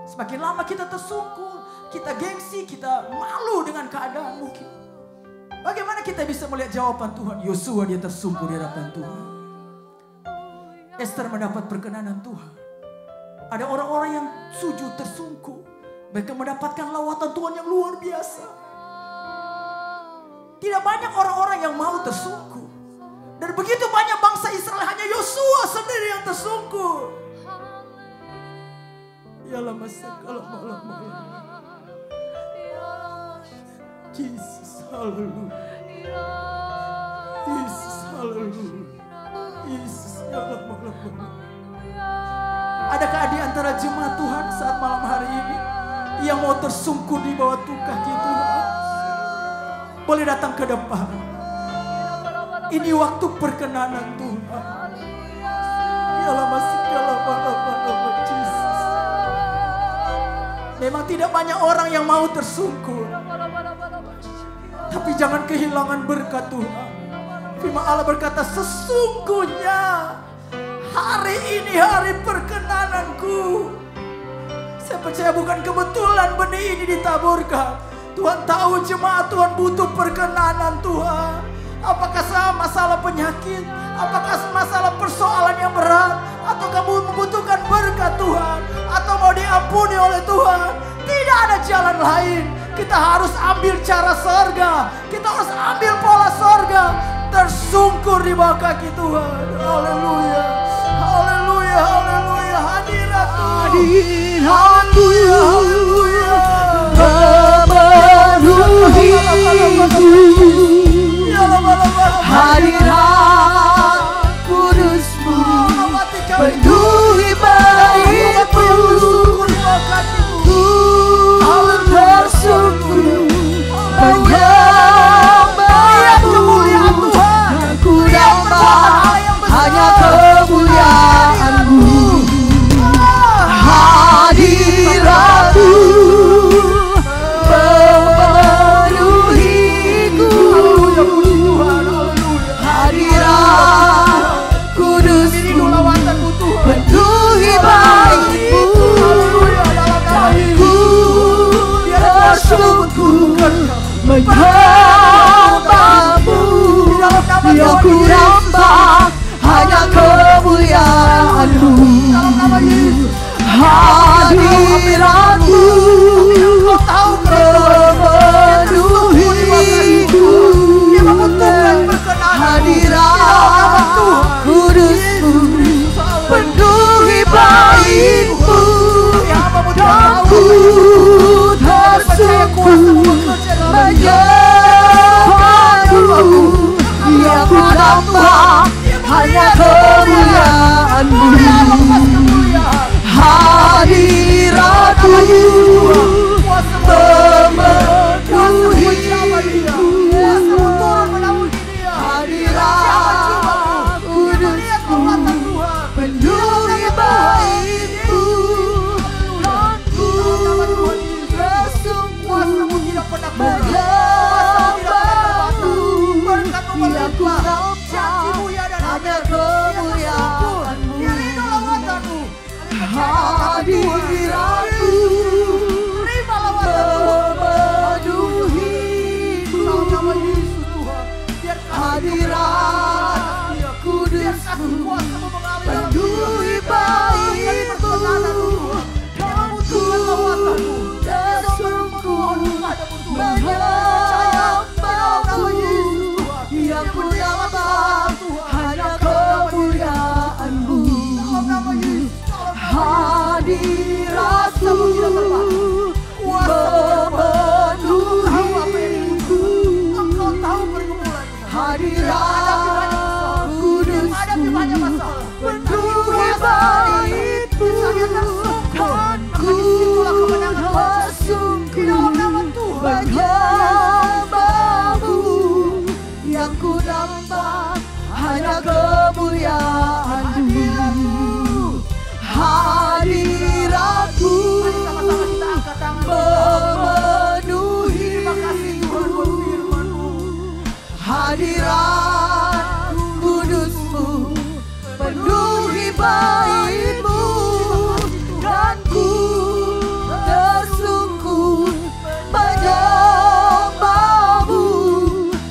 Semakin lama kita tersungkur, kita gengsi, kita malu dengan keadaan mungkin. Bagaimana kita bisa melihat jawaban Tuhan? Yosua dia tersungkur di hadapan Tuhan. Ester mendapat perkenanan Tuhan. Ada orang-orang yang sujud tersungkur. Mereka mendapatkan lawatan Tuhan yang luar biasa. Tidak banyak orang-orang yang mau tersungkur. Dan begitu banyak bangsa Israel, hanya Yosua sendiri yang tersungkur. Yalah masalah malam-malam. Jesus, haleluya. Yesus, haleluya. Yesus, yalah malam-malam. Adakah di antara jemaat Tuhan saat malam hari ini yang mau tersungkur di bawah kaki Tuhan? Boleh datang ke depan. Ini waktu perkenanan Tuhan. Yalah masalah malam-malam. Jesus. Memang tidak banyak orang yang mau tersungkur. Tapi jangan kehilangan berkat Tuhan. Firman Allah berkata, sesungguhnya hari ini hari perkenananku. Saya percaya bukan kebetulan benih ini ditaburkan. Tuhan tahu jemaat Tuhan butuh perkenanan Tuhan. Apakah masalah penyakit? Apakah masalah persoalan yang berat? Atau kamu membutuhkan berkat Tuhan? Atau mau diampuni oleh Tuhan? Tidak ada jalan lain. Kita harus ambil cara sorga. Kita harus ambil pola sorga. Tersungkur di bawah kaki Tuhan. Haleluya. Haleluya. Haleluya. Hadirat Tuhan. Haleluya. Haleluya. Hadirat kudus-Mu penuhi baitmu. Ku tersungkur menyembah-Mu. Ku dapat hanya kemuliaan-Mu. Hadirat-Mu menyembah-Mu, yang ku nampak hanya kemuliaan-Mu. Hadirat-Mu memenuhiku. Hadirat kudus-Mu penuhi bait-Mu. Dan ku tersungkur menyembah-Mu, yang ku nampak hanya kemuliaan-Mu. Hadirat-Mu memenuhiku. Hadirat kudus-Mu penuhi bait-Mu. Dan ku tersungkur menyembah-Mu, yang ku nampak hanya kemuliaan-Mu. Hadirat-Mu memenuhiku. Hadirat kudus-Mu penuhi bait-Mu. Dan ku tersungkur menyembah-Mu, yang ku nampak hanya kemuliaan-Mu. Hadirat-Mu memenuhiku. Hadirat kudus-Mu penuhi bait-Mu. Dan ku tersungkur menyembah-Mu, yang ku nampak hanya kemuliaan-Mu. Hadirat-Mu memenuhiku. Hadirat kudus-Mu penuhi bait-Mu. Dan ku tersungkur menyembah-Mu,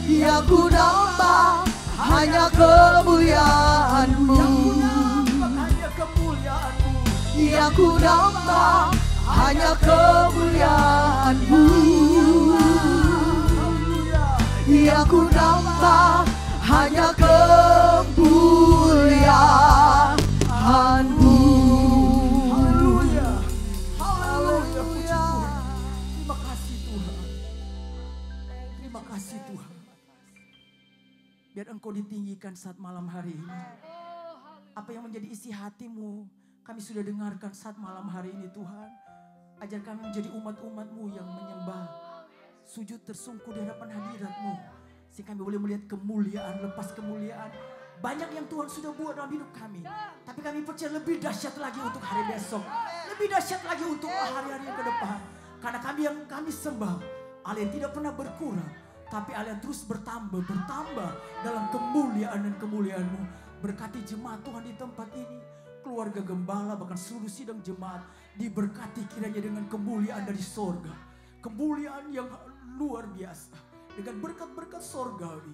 yang ku nampak hanya kemuliaan-Mu. nambah hanya kemuliaan-Mu. Yang ku nambah hanya kemuliaan-Mu. Haleluya. Haleluya. Puji Tuhan. Terima kasih Tuhan. Terima kasih Tuhan. Biar Engkau ditinggikan saat malam hari ini. Apa yang menjadi isi hatimu, kami sudah dengarkan saat malam hari ini Tuhan. Ajar kami menjadi umat-umat-Mu yang menyembah, sujud tersungkur di hadapan hadirat-Mu. Sehingga kami boleh melihat kemuliaan, lepas kemuliaan. Banyak yang Tuhan sudah buat dalam hidup kami. Tapi kami percaya lebih dahsyat lagi untuk hari besok. Lebih dahsyat lagi untuk hari-hari yang ke depan. Karena kami sembah Allah yang tidak pernah berkurang. Tapi Allah yang terus bertambah dalam kemuliaan dan kemuliaan-Mu. Berkati jemaat Tuhan di tempat ini. Keluarga gembala bahkan seluruh sidang jemaat. Diberkati kiranya dengan kemuliaan dari sorga. Kemuliaan yang luar biasa. Dengan berkat-berkat sorgawi.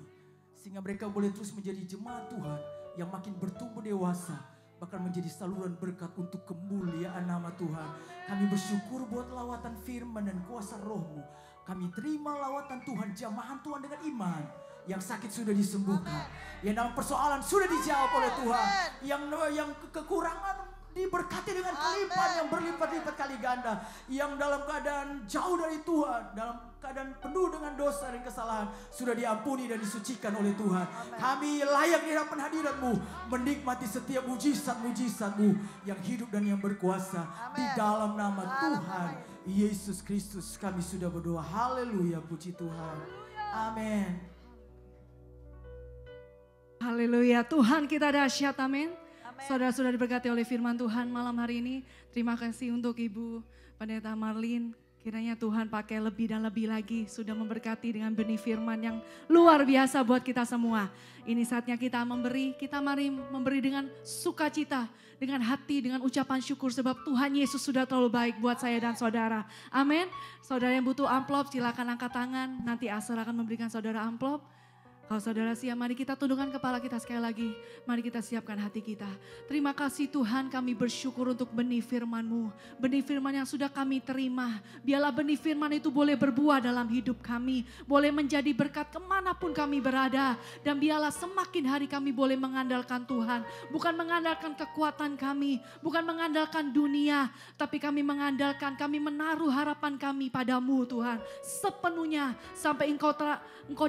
Sehingga mereka boleh terus menjadi jemaat Tuhan. Yang makin bertumbuh dewasa. Bahkan menjadi saluran berkat untuk kemuliaan nama Tuhan. Kami bersyukur buat lawatan firman dan kuasa Roh-Mu. Kami terima lawatan Tuhan, jamahan Tuhan dengan iman. Yang sakit sudah disembuhkan. Yang dalam persoalan sudah dijawab oleh Tuhan. Yang kekurangan diberkati dengan kelimpahan yang berlipat-lipat kali ganda. Yang dalam keadaan jauh dari Tuhan, dalam keadaan penuh dengan dosa dan kesalahan, sudah diampuni dan disucikan oleh Tuhan. Kami layak di hadapan hadirat-Mu, menikmati setiap mujizat-mujizat-Mu yang hidup dan yang berkuasa. Di dalam nama Tuhan Yesus Kristus kami sudah berdoa. Haleluya, puji Tuhan. Amin. Haleluya, Tuhan kita dahsyat, amin. Saudara-saudara diberkati oleh firman Tuhan malam hari ini. Terima kasih untuk Ibu Pendeta Marlin. Kiranya Tuhan pakai lebih dan lebih lagi. Sudah memberkati dengan benih firman yang luar biasa buat kita semua. Ini saatnya kita memberi. Kita mari memberi dengan sukacita. Dengan hati, dengan ucapan syukur. Sebab Tuhan Yesus sudah terlalu baik buat saya dan saudara. Amin. Saudara yang butuh amplop silakan angkat tangan. Nanti Asar akan memberikan saudara amplop. Kalau saudara siap, mari kita tundukkan kepala kita sekali lagi. Mari kita siapkan hati kita. Terima kasih Tuhan, kami bersyukur untuk benih firman-Mu. Benih firman yang sudah kami terima. Biarlah benih firman itu boleh berbuah dalam hidup kami. Boleh menjadi berkat kemanapun kami berada. Dan biarlah semakin hari kami boleh mengandalkan Tuhan. Bukan mengandalkan kekuatan kami. Bukan mengandalkan dunia. Tapi kami mengandalkan, kami menaruh harapan kami padamu Tuhan. Sepenuhnya sampai Engkau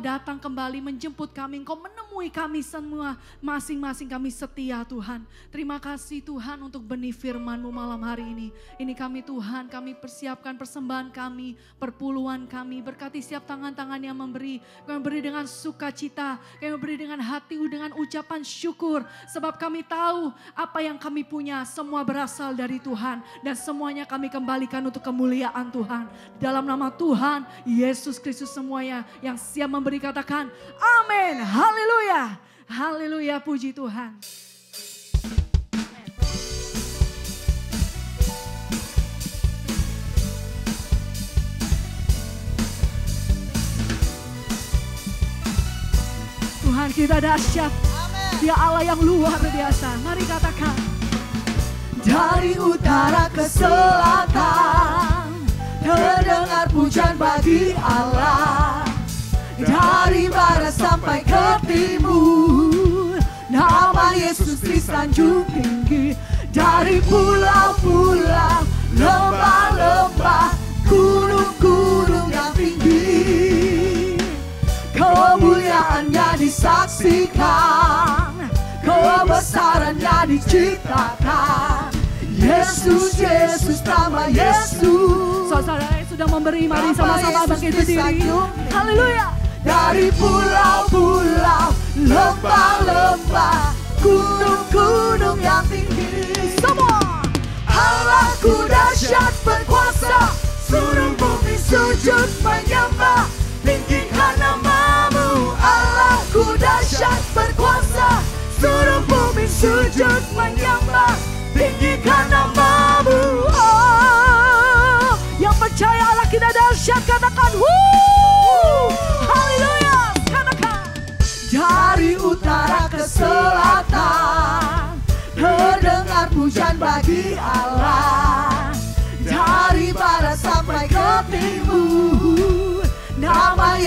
datang kembali menjemput kami, Engkau menemui kami semua, masing-masing kami setia Tuhan. Terima kasih Tuhan untuk benih firman-Mu malam hari ini. Ini kami Tuhan, kami persiapkan persembahan kami, perpuluhan kami, berkati setiap tangan-tangan yang memberi. Kami beri dengan sukacita, kami beri dengan hati, dengan ucapan syukur. Sebab kami tahu apa yang kami punya semua berasal dari Tuhan. Dan semuanya kami kembalikan untuk kemuliaan Tuhan. Dalam nama Tuhan Yesus Kristus semuanya yang siap memberi katakan amin, haleluya, haleluya, puji Tuhan. Tuhan kita dahsyat, Dia Allah yang luar biasa. Mari katakan. Dari utara ke selatan terdengar pujian bagi Allah. Dari barat sampai ke timur, nama Yesus disanjung tinggi. Dari pulau-pulau, lembah-lembah, gunung-gunung yang tinggi, kemuliaannya disaksikan, kebesarannya diciptakan. Yesus, Yesus, nama Yesus. Saudara yang sudah memberi, mari sama-sama bangkit berdiri. Haleluya. Dari pulau-pulau, lembah-lembah, gunung-gunung yang tinggi, semua Allahku dahsyat berkuasa, seluruh bumi sujud menyembah, tinggikan nama-Mu. Allahku dahsyat berkuasa, seluruh bumi sujud menyembah, tinggikan nama-Mu. Oh, yang percaya Allah kita dahsyat katakan haleluya, katakan. Dari utara ke selatan terdengar pujian bagi Allah.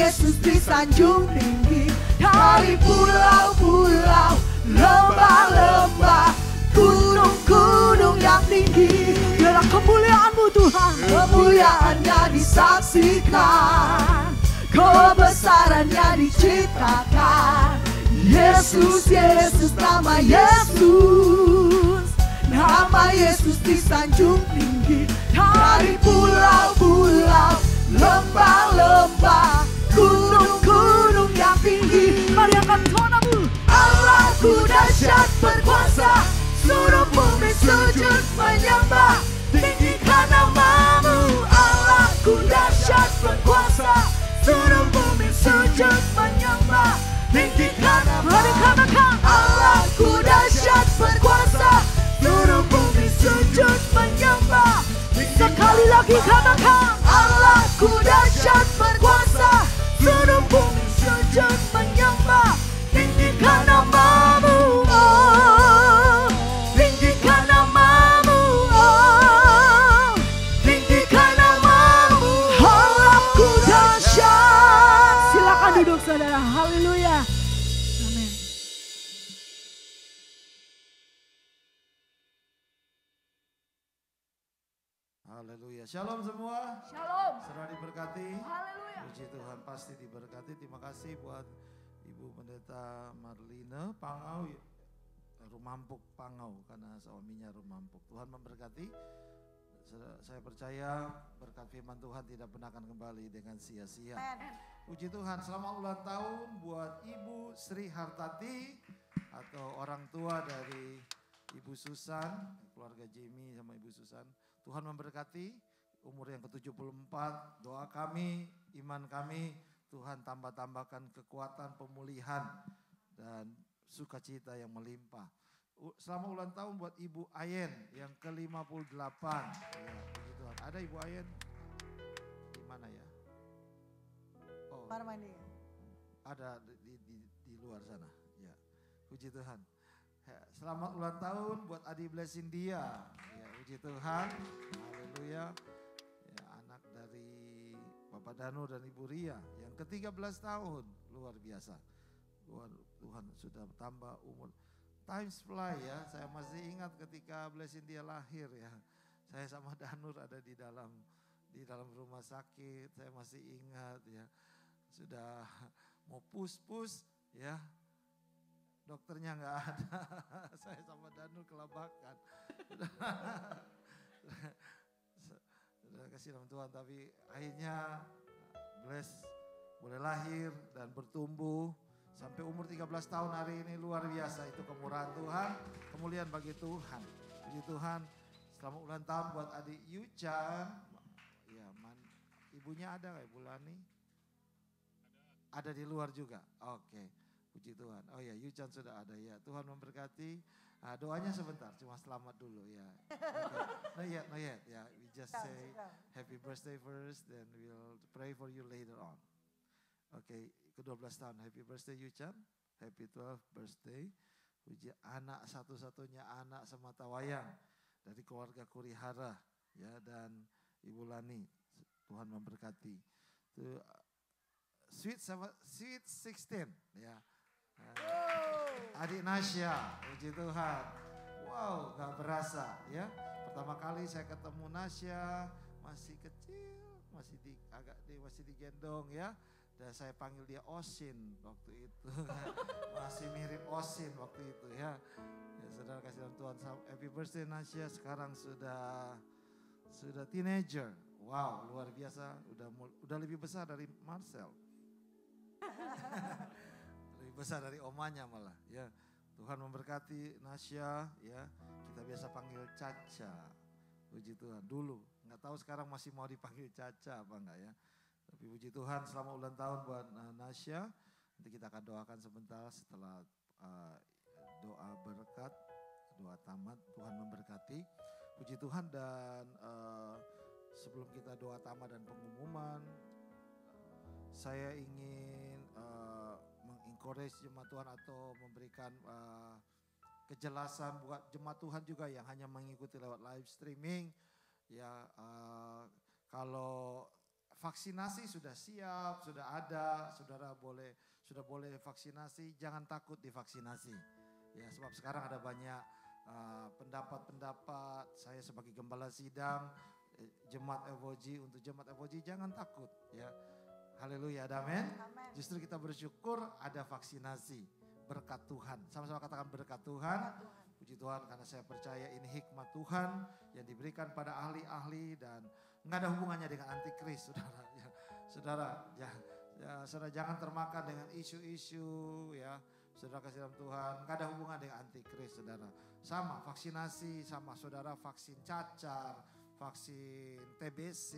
Yesus disanjung tinggi. Dari pulau-pulau, lembah-lembah, gunung-gunung yang tinggi. Biarlah kemuliaan-Mu Tuhan, kemuliaannya disaksikan, kebesarannya diciptakan. Yesus, Yesus, nama Yesus, nama Yesus disanjung tinggi. Dari pulau-pulau, lembah-lembah, gunung-gunung yang tinggi. mari angkat suaramu. Allahku dahsyat berkuasa, seluruh bumi sujud menyembah. Tinggikan namamu. Allahku dahsyat berkuasa, seluruh bumi sujud menyembah. Tinggikan Mari namamu. katakan, Allahku dahsyat berkuasa, seluruh bumi sujud menyembah. sekali lagi katakan, Allahku dahsyat berkuasa, seluruh bumi sujud menyembah. Tinggikan namamu, oh, tinggikan namamu, oh, tinggikan namamu. Allahku dahsyat. silakan duduk saudara. Haleluya. Amin. Haleluya. Shalom semua. Shalom. Serah diberkati. Haleluya. Puji Tuhan, pasti diberkati. Terima kasih buat Ibu Pendeta Marlina Pangau, Rumampuk Pangau, karena suaminya Rumampuk. Tuhan memberkati. Saya percaya berkat firman Tuhan tidak pernah akan kembali dengan sia-sia. Puji Tuhan, selamat ulang tahun buat Ibu Sri Hartati atau orang tua dari Ibu Susan, keluarga Jamie sama Ibu Susan. Tuhan memberkati umur yang ke-74, doa kami, iman kami, Tuhan tambah-tambahkan kekuatan pemulihan dan sukacita yang melimpah. Selamat ulang tahun buat Ibu Ayen yang ke-58. Ya, puji Tuhan. Ada Ibu Ayen? Di mana ya? Oh, ada di luar sana. Ya, puji Tuhan. Selamat ulang tahun buat Adi Blessing dia. Ya, puji Tuhan. Haleluya. Ya, anak dari Bapak Danu dan Ibu Ria yang ke-13 tahun. Luar biasa. Tuhan sudah tambah umur. Times fly ya. Saya masih ingat ketika Blessing dia lahir ya. Saya sama Danur ada di dalam rumah sakit. Saya masih ingat ya. Sudah mau pus-pus ya. Dokternya nggak ada, saya sama Danur kelabakan. Sudah kasih nama Tuhan, tapi akhirnya bless, boleh lahir dan bertumbuh sampai umur 13 tahun hari ini. Luar biasa, itu kemurahan Tuhan, kemuliaan bagi Tuhan. Puji Tuhan, selamat ulang tahun buat adik Yuchan. Ya, ibunya ada nggak Ibu Lani? Ada di luar juga, oke. Puji Tuhan. Oh ya, Yuchan sudah ada ya. Tuhan memberkati. Doanya sebentar, cuma selamat dulu ya. Okay. No yet. Ya, we just say happy birthday first, then we'll pray for you later on. Oke, ke-12 tahun. Happy birthday Yuchan. Happy 12th birthday. Puji anak satu-satunya anak semata wayang dari keluarga Kurihara ya, dan Ibu Lani. Tuhan memberkati. Itu sweet 16 ya. Adik Nasya, puji Tuhan. Wow, gak berasa ya. Pertama kali saya ketemu Nasya, masih kecil, masih digendong ya. Dan saya panggil dia Osin waktu itu. Masih mirip Osin waktu itu ya. Ya, saudara kasih Tuhan, happy birthday Nasya, sekarang sudah teenager. Wow, luar biasa, udah lebih besar dari Marcel. Besar dari omanya malah ya. Tuhan memberkati Nasya ya. Kita biasa panggil Caca. Puji Tuhan. Dulu nggak tahu sekarang masih mau dipanggil Caca apa enggak ya. Tapi puji Tuhan, selamat ulang tahun buat Nasya. Nanti kita akan doakan sebentar setelah doa berkat, doa tamat. Tuhan memberkati. Puji Tuhan, dan sebelum kita doa tamat dan pengumuman, saya ingin mengencourage jemaat Tuhan atau memberikan kejelasan buat jemaat Tuhan juga yang hanya mengikuti lewat live streaming. Ya, kalau vaksinasi sudah siap, sudah ada, saudara sudah boleh vaksinasi, jangan takut divaksinasi. Ya, sebab sekarang ada banyak pendapat-pendapat. Saya sebagai gembala sidang jemaat FOG, untuk jemaat FOG jangan takut ya. Haleluya, amin. Justru kita bersyukur ada vaksinasi, berkat Tuhan. Sama-sama katakan berkat Tuhan. Puji Tuhan, karena saya percaya ini hikmat Tuhan yang diberikan pada ahli-ahli dan nggak ada hubungannya dengan antikris, saudara. Ya, saudara jangan termakan dengan isu-isu ya. Saudara kasih dalam Tuhan, nggak ada hubungan dengan antikris, saudara. Sama vaksinasi, sama saudara vaksin cacar, vaksin TBC,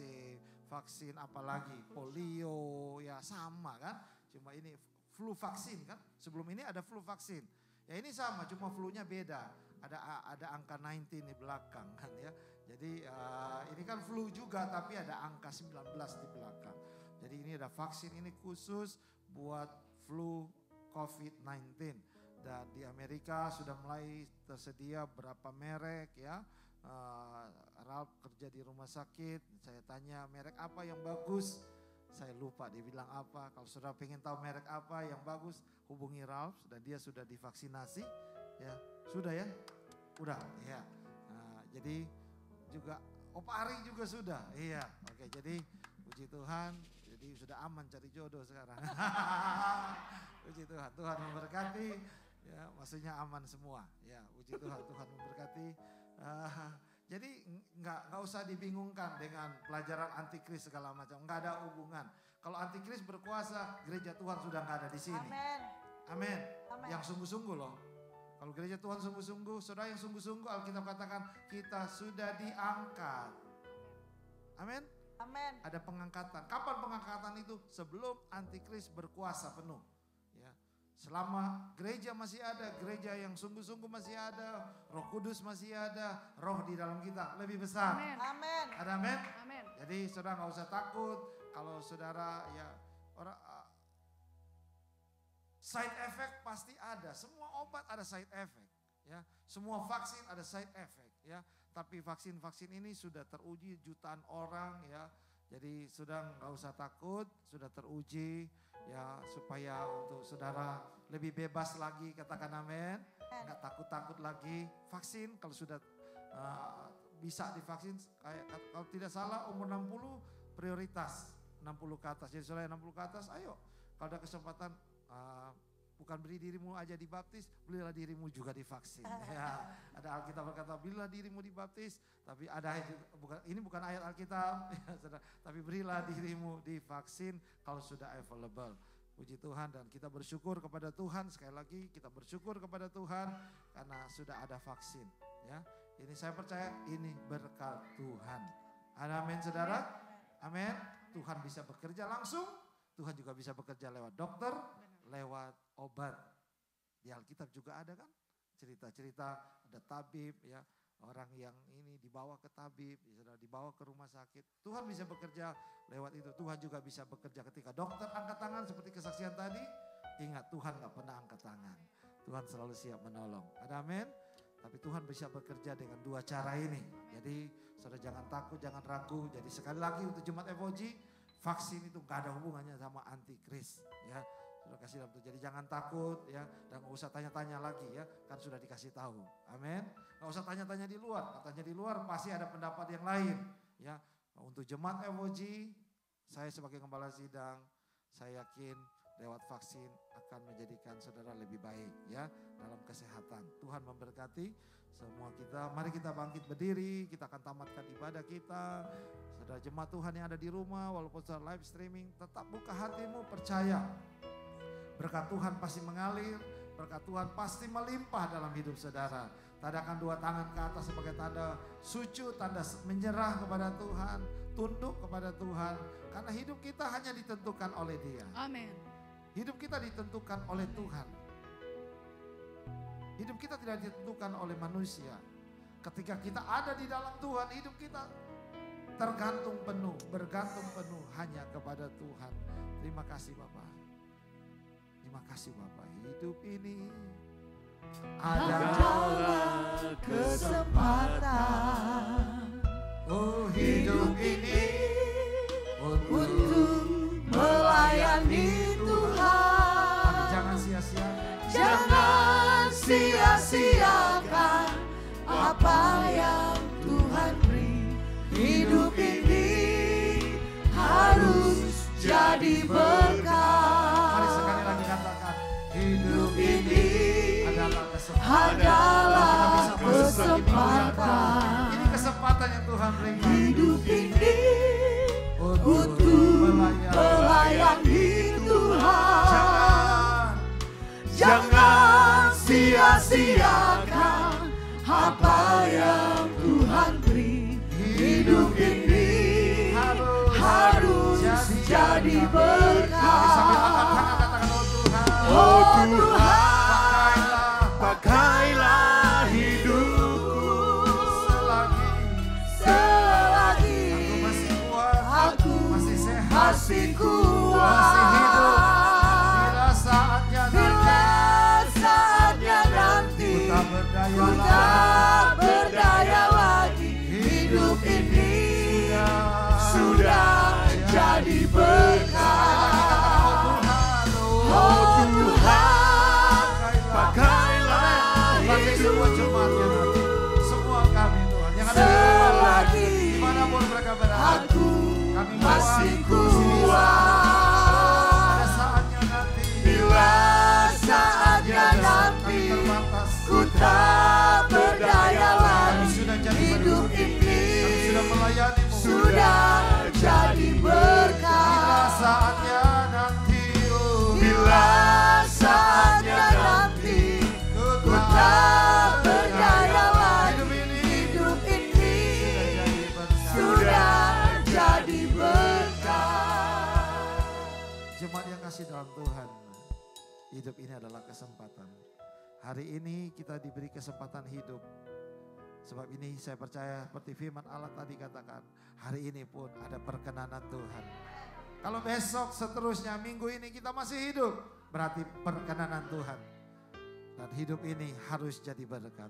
vaksin apalagi polio, ya sama kan. Cuma ini flu vaksin kan. Sebelum ini ada flu vaksin. Ya ini sama, cuma flu-nya beda. Ada angka 19 di belakang kan ya. Jadi ini kan flu juga tapi ada angka 19 di belakang. Jadi ini ada vaksin ini khusus buat flu COVID-19. Dan di Amerika sudah mulai tersedia berapa merek ya. Ralph kerja di rumah sakit, saya tanya merek apa yang bagus. Saya lupa dia bilang apa. Kalau saudara pengen tahu merek apa yang bagus, hubungi Ralph dan dia sudah divaksinasi. Ya, sudah ya? Udah, ya. Jadi juga Opa Ari juga sudah. Iya, oke. Jadi puji Tuhan, jadi sudah aman cari jodoh sekarang. Puji Tuhan, Tuhan memberkati. Ya, maksudnya aman semua. Ya, puji Tuhan, Tuhan memberkati. Jadi nggak usah dibingungkan dengan pelajaran antikris segala macam, nggak ada hubungan. Kalau antikris berkuasa, gereja Tuhan sudah nggak ada di sini. Amin. Yang sungguh-sungguh loh. Kalau gereja Tuhan sungguh-sungguh, saudara yang sungguh-sungguh, Alkitab katakan kita sudah diangkat. Amin. Ada pengangkatan. Kapan pengangkatan itu? Sebelum antikris berkuasa penuh. Selama gereja masih ada, gereja yang sungguh-sungguh masih ada, Roh Kudus masih ada, roh di dalam kita lebih besar. Amin. Ada amin? Amin. Jadi saudara nggak usah takut kalau saudara ya orang side effect pasti ada. Semua obat ada side effect, ya. Semua vaksin ada side effect, ya. Tapi vaksin-vaksin ini sudah teruji jutaan orang, ya. Jadi sudah nggak usah takut, sudah teruji. Ya supaya untuk saudara lebih bebas lagi, katakan amin. Nggak takut-takut lagi. Vaksin kalau sudah bisa divaksin, kayak kalau tidak salah umur 60 prioritas 60 ke atas. Jadi saudara 60 ke atas, ayo kalau ada kesempatan bukan beri dirimu aja dibaptis, belilah dirimu juga divaksin. Ya, ada Alkitab berkata berilah dirimu dibaptis, tapi ada ini bukan ayat Alkitab, ya, tapi berilah dirimu divaksin kalau sudah available. Puji Tuhan dan kita bersyukur kepada Tuhan, sekali lagi kita bersyukur kepada Tuhan karena sudah ada vaksin. Ya, ini saya percaya ini berkat Tuhan. Amin saudara, amin. Tuhan bisa bekerja langsung, Tuhan juga bisa bekerja lewat dokter, lewat obat. Di Alkitab juga ada kan cerita-cerita ada tabib ya, orang yang ini dibawa ke tabib, sudah dibawa ke rumah sakit. Tuhan bisa bekerja lewat itu. Tuhan juga bisa bekerja ketika dokter angkat tangan seperti kesaksian tadi. Ingat Tuhan gak pernah angkat tangan. Tuhan selalu siap menolong. Ada amin? Tapi Tuhan bisa bekerja dengan dua cara ini. Jadi saudara jangan takut, jangan ragu. Jadi sekali lagi untuk jemaat FOG, vaksin itu gak ada hubungannya sama antikris ya. Sudah kasih dalam itu. Jadi jangan takut ya, dan gak usah tanya-tanya lagi ya, kan sudah dikasih tahu. Amin. Gak usah tanya-tanya di luar, katanya di luar pasti ada pendapat yang lain ya. Untuk jemaat FOG, saya sebagai gembala sidang, saya yakin lewat vaksin akan menjadikan saudara lebih baik ya dalam kesehatan. Tuhan memberkati semua kita. Mari kita bangkit berdiri, kita akan tamatkan ibadah kita. Saudara jemaat Tuhan yang ada di rumah, walaupun saudara live streaming, tetap buka hatimu, percaya. Berkat Tuhan pasti mengalir, berkat Tuhan pasti melimpah dalam hidup saudara. Tadakan dua tangan ke atas sebagai tanda sujud, tanda menyerah kepada Tuhan, tunduk kepada Tuhan. Karena hidup kita hanya ditentukan oleh Dia. Amin. Hidup kita ditentukan oleh Tuhan. Hidup kita tidak ditentukan oleh manusia. Ketika kita ada di dalam Tuhan, hidup kita tergantung penuh, bergantung penuh hanya kepada Tuhan. Terima kasih Bapak. Terima kasih Bapak. Hidup ini adalah kesempatan. Oh hidup ini untuk jadi berkat. Mari sekali lagi katakan, hidup ini adalah kesempatan. Ini kesempatan yang Tuhan berikan. Hidup ini untuk melayani Tuhan. Jangan sia-siakan apa yang Tuhan beri. Hidup ini harus jadi berkat. Oh Tuhan, pakailah hidupku selagi aku masih kuat, masih hidup. Bila saatnya nanti ku tak berdaya lagi. Hidup ini sudah jadi berkat. Oh Tuhan, pakailah bagi semua jemaatnya nanti, semua kami Tuhan yang ada di rumah, dimanapun mereka berada, kami masih kuat. Pada saatnya nanti, bila saatnya nanti ku tak berdaya lagi. Hidup ini sudah melayanimu, sudah jadi berkat. Bila saatnya nanti, bila saatnya nanti ku tak berdaya lagi. Hidup ini sudah jadi berkat. Jemaat yang kasih dalam Tuhan, hidup ini adalah kesempatan. Hari ini kita diberi kesempatan hidup. Sebab ini saya percaya seperti firman Allah tadi katakan, hari ini pun ada perkenanan Tuhan. Kalau besok seterusnya minggu ini kita masih hidup, berarti perkenanan Tuhan. Dan hidup ini harus jadi berkat.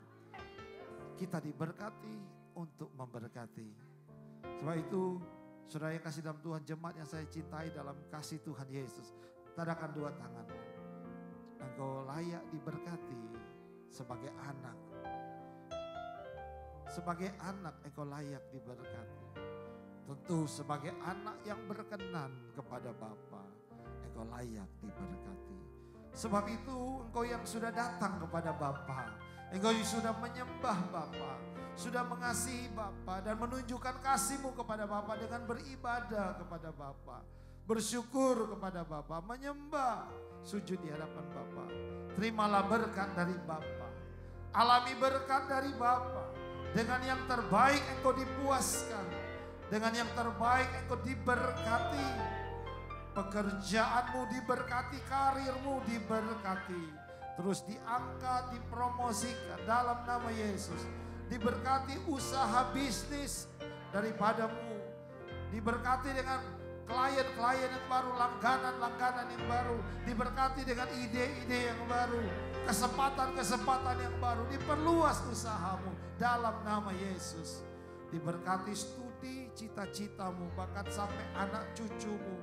Kita diberkati untuk memberkati. Sebab itu saudara yang kasih dalam Tuhan, jemaat yang saya cintai dalam kasih Tuhan Yesus, tadakan dua tangan. Engkau layak diberkati sebagai anak. Sebagai anak engkau layak diberkati. Tentu sebagai anak yang berkenan kepada Bapa, engkau layak diberkati. Sebab itu engkau yang sudah datang kepada Bapa, engkau yang sudah menyembah Bapa, sudah mengasihi Bapa dan menunjukkan kasih-Mu kepada Bapa dengan beribadah kepada Bapa, bersyukur kepada Bapa, menyembah, sujud di hadapan Bapa. Terimalah berkat dari Bapa, alami berkat dari Bapa. Dengan yang terbaik engkau dipuaskan. Dengan yang terbaik engkau diberkati. Pekerjaanmu diberkati, karirmu diberkati. Terus diangkat, dipromosikan dalam nama Yesus. Diberkati usaha bisnis daripadamu. Diberkati dengan klien-klien yang baru, langganan-langganan yang baru. Diberkati dengan ide-ide yang baru. Kesempatan-kesempatan yang baru. Diperluas usahamu dalam nama Yesus. Diberkati studi cita-citamu, bahkan sampai anak cucumu.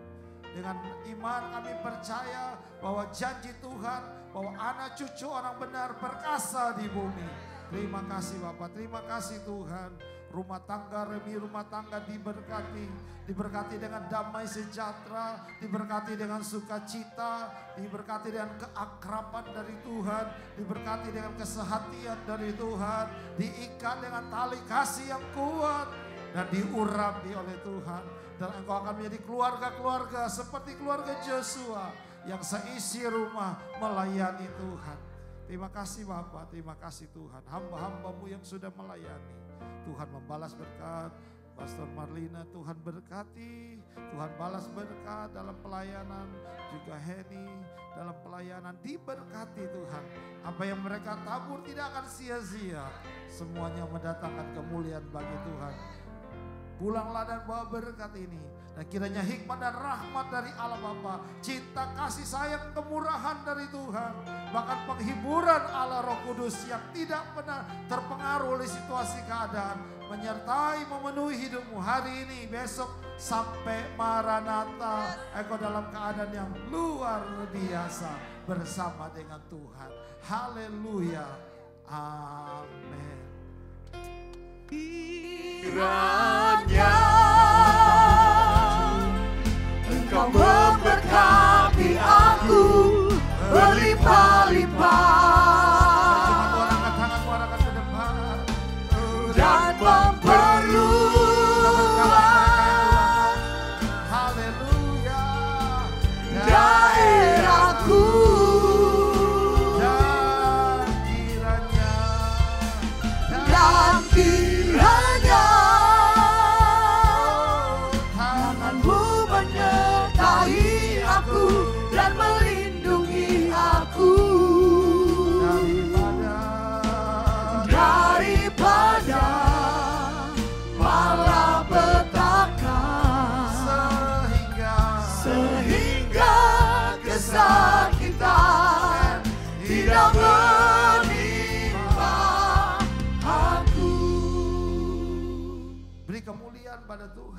Dengan iman kami percaya bahwa janji Tuhan, bahwa anak cucu orang benar perkasa di bumi. Terima kasih Bapak, terima kasih Tuhan. Rumah tangga, remi rumah tangga diberkati. Diberkati dengan damai sejahtera, diberkati dengan sukacita, diberkati dengan keakraban dari Tuhan, diberkati dengan kesehatian dari Tuhan, diikat dengan tali kasih yang kuat dan diurapi oleh Tuhan. Dan engkau akan menjadi keluarga-keluarga seperti keluarga Joshua yang seisi rumah melayani Tuhan. Terima kasih Bapak, terima kasih Tuhan. Hamba-hambamu yang sudah melayani, Tuhan membalas berkat. Pastor Marlina, Tuhan berkati, Tuhan balas berkat dalam pelayanan, juga Henny dalam pelayanan, diberkati Tuhan. Apa yang mereka tabur tidak akan sia-sia, semuanya mendatangkan kemuliaan bagi Tuhan. Pulanglah dan bawa berkat ini, dan kiranya hikmat dan rahmat dari Allah Bapa, cinta kasih sayang kemurahan dari Tuhan, bahkan penghiburan Allah Roh Kudus yang tidak pernah terpengaruh oleh situasi keadaan, menyertai memenuhi hidupmu hari ini, besok sampai Maranatha. Engkau dalam keadaan yang luar biasa bersama dengan Tuhan. Haleluya. Amin. Kiranya Engkau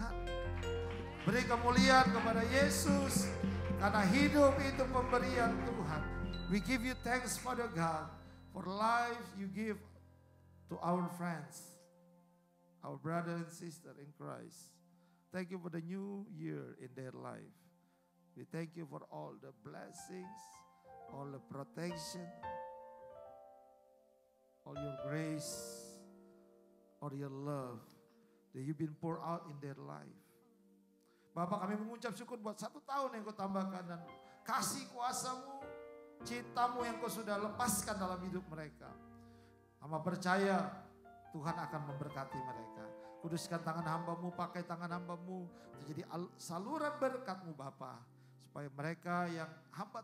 Tuhan. Beri kemuliaan kepada Yesus. Karena hidup itu pemberian Tuhan. We give you thanks, Father God, for life you give to our friends, our brother and sister in Christ. Thank you for the new year in their life. We thank you for all the blessings, all the protection, all your grace, all your love that you've been poured out in their life. Bapak, kami mengucap syukur buat 1 tahun yang kau tambahkan dan kasih kuasamu, cintamu yang kau sudah lepaskan dalam hidup mereka. Hamba percaya Tuhan akan memberkati mereka. Kuduskan tangan hambamu, pakai tangan hambamu, terjadi saluran berkatmu Bapa, supaya mereka yang hamba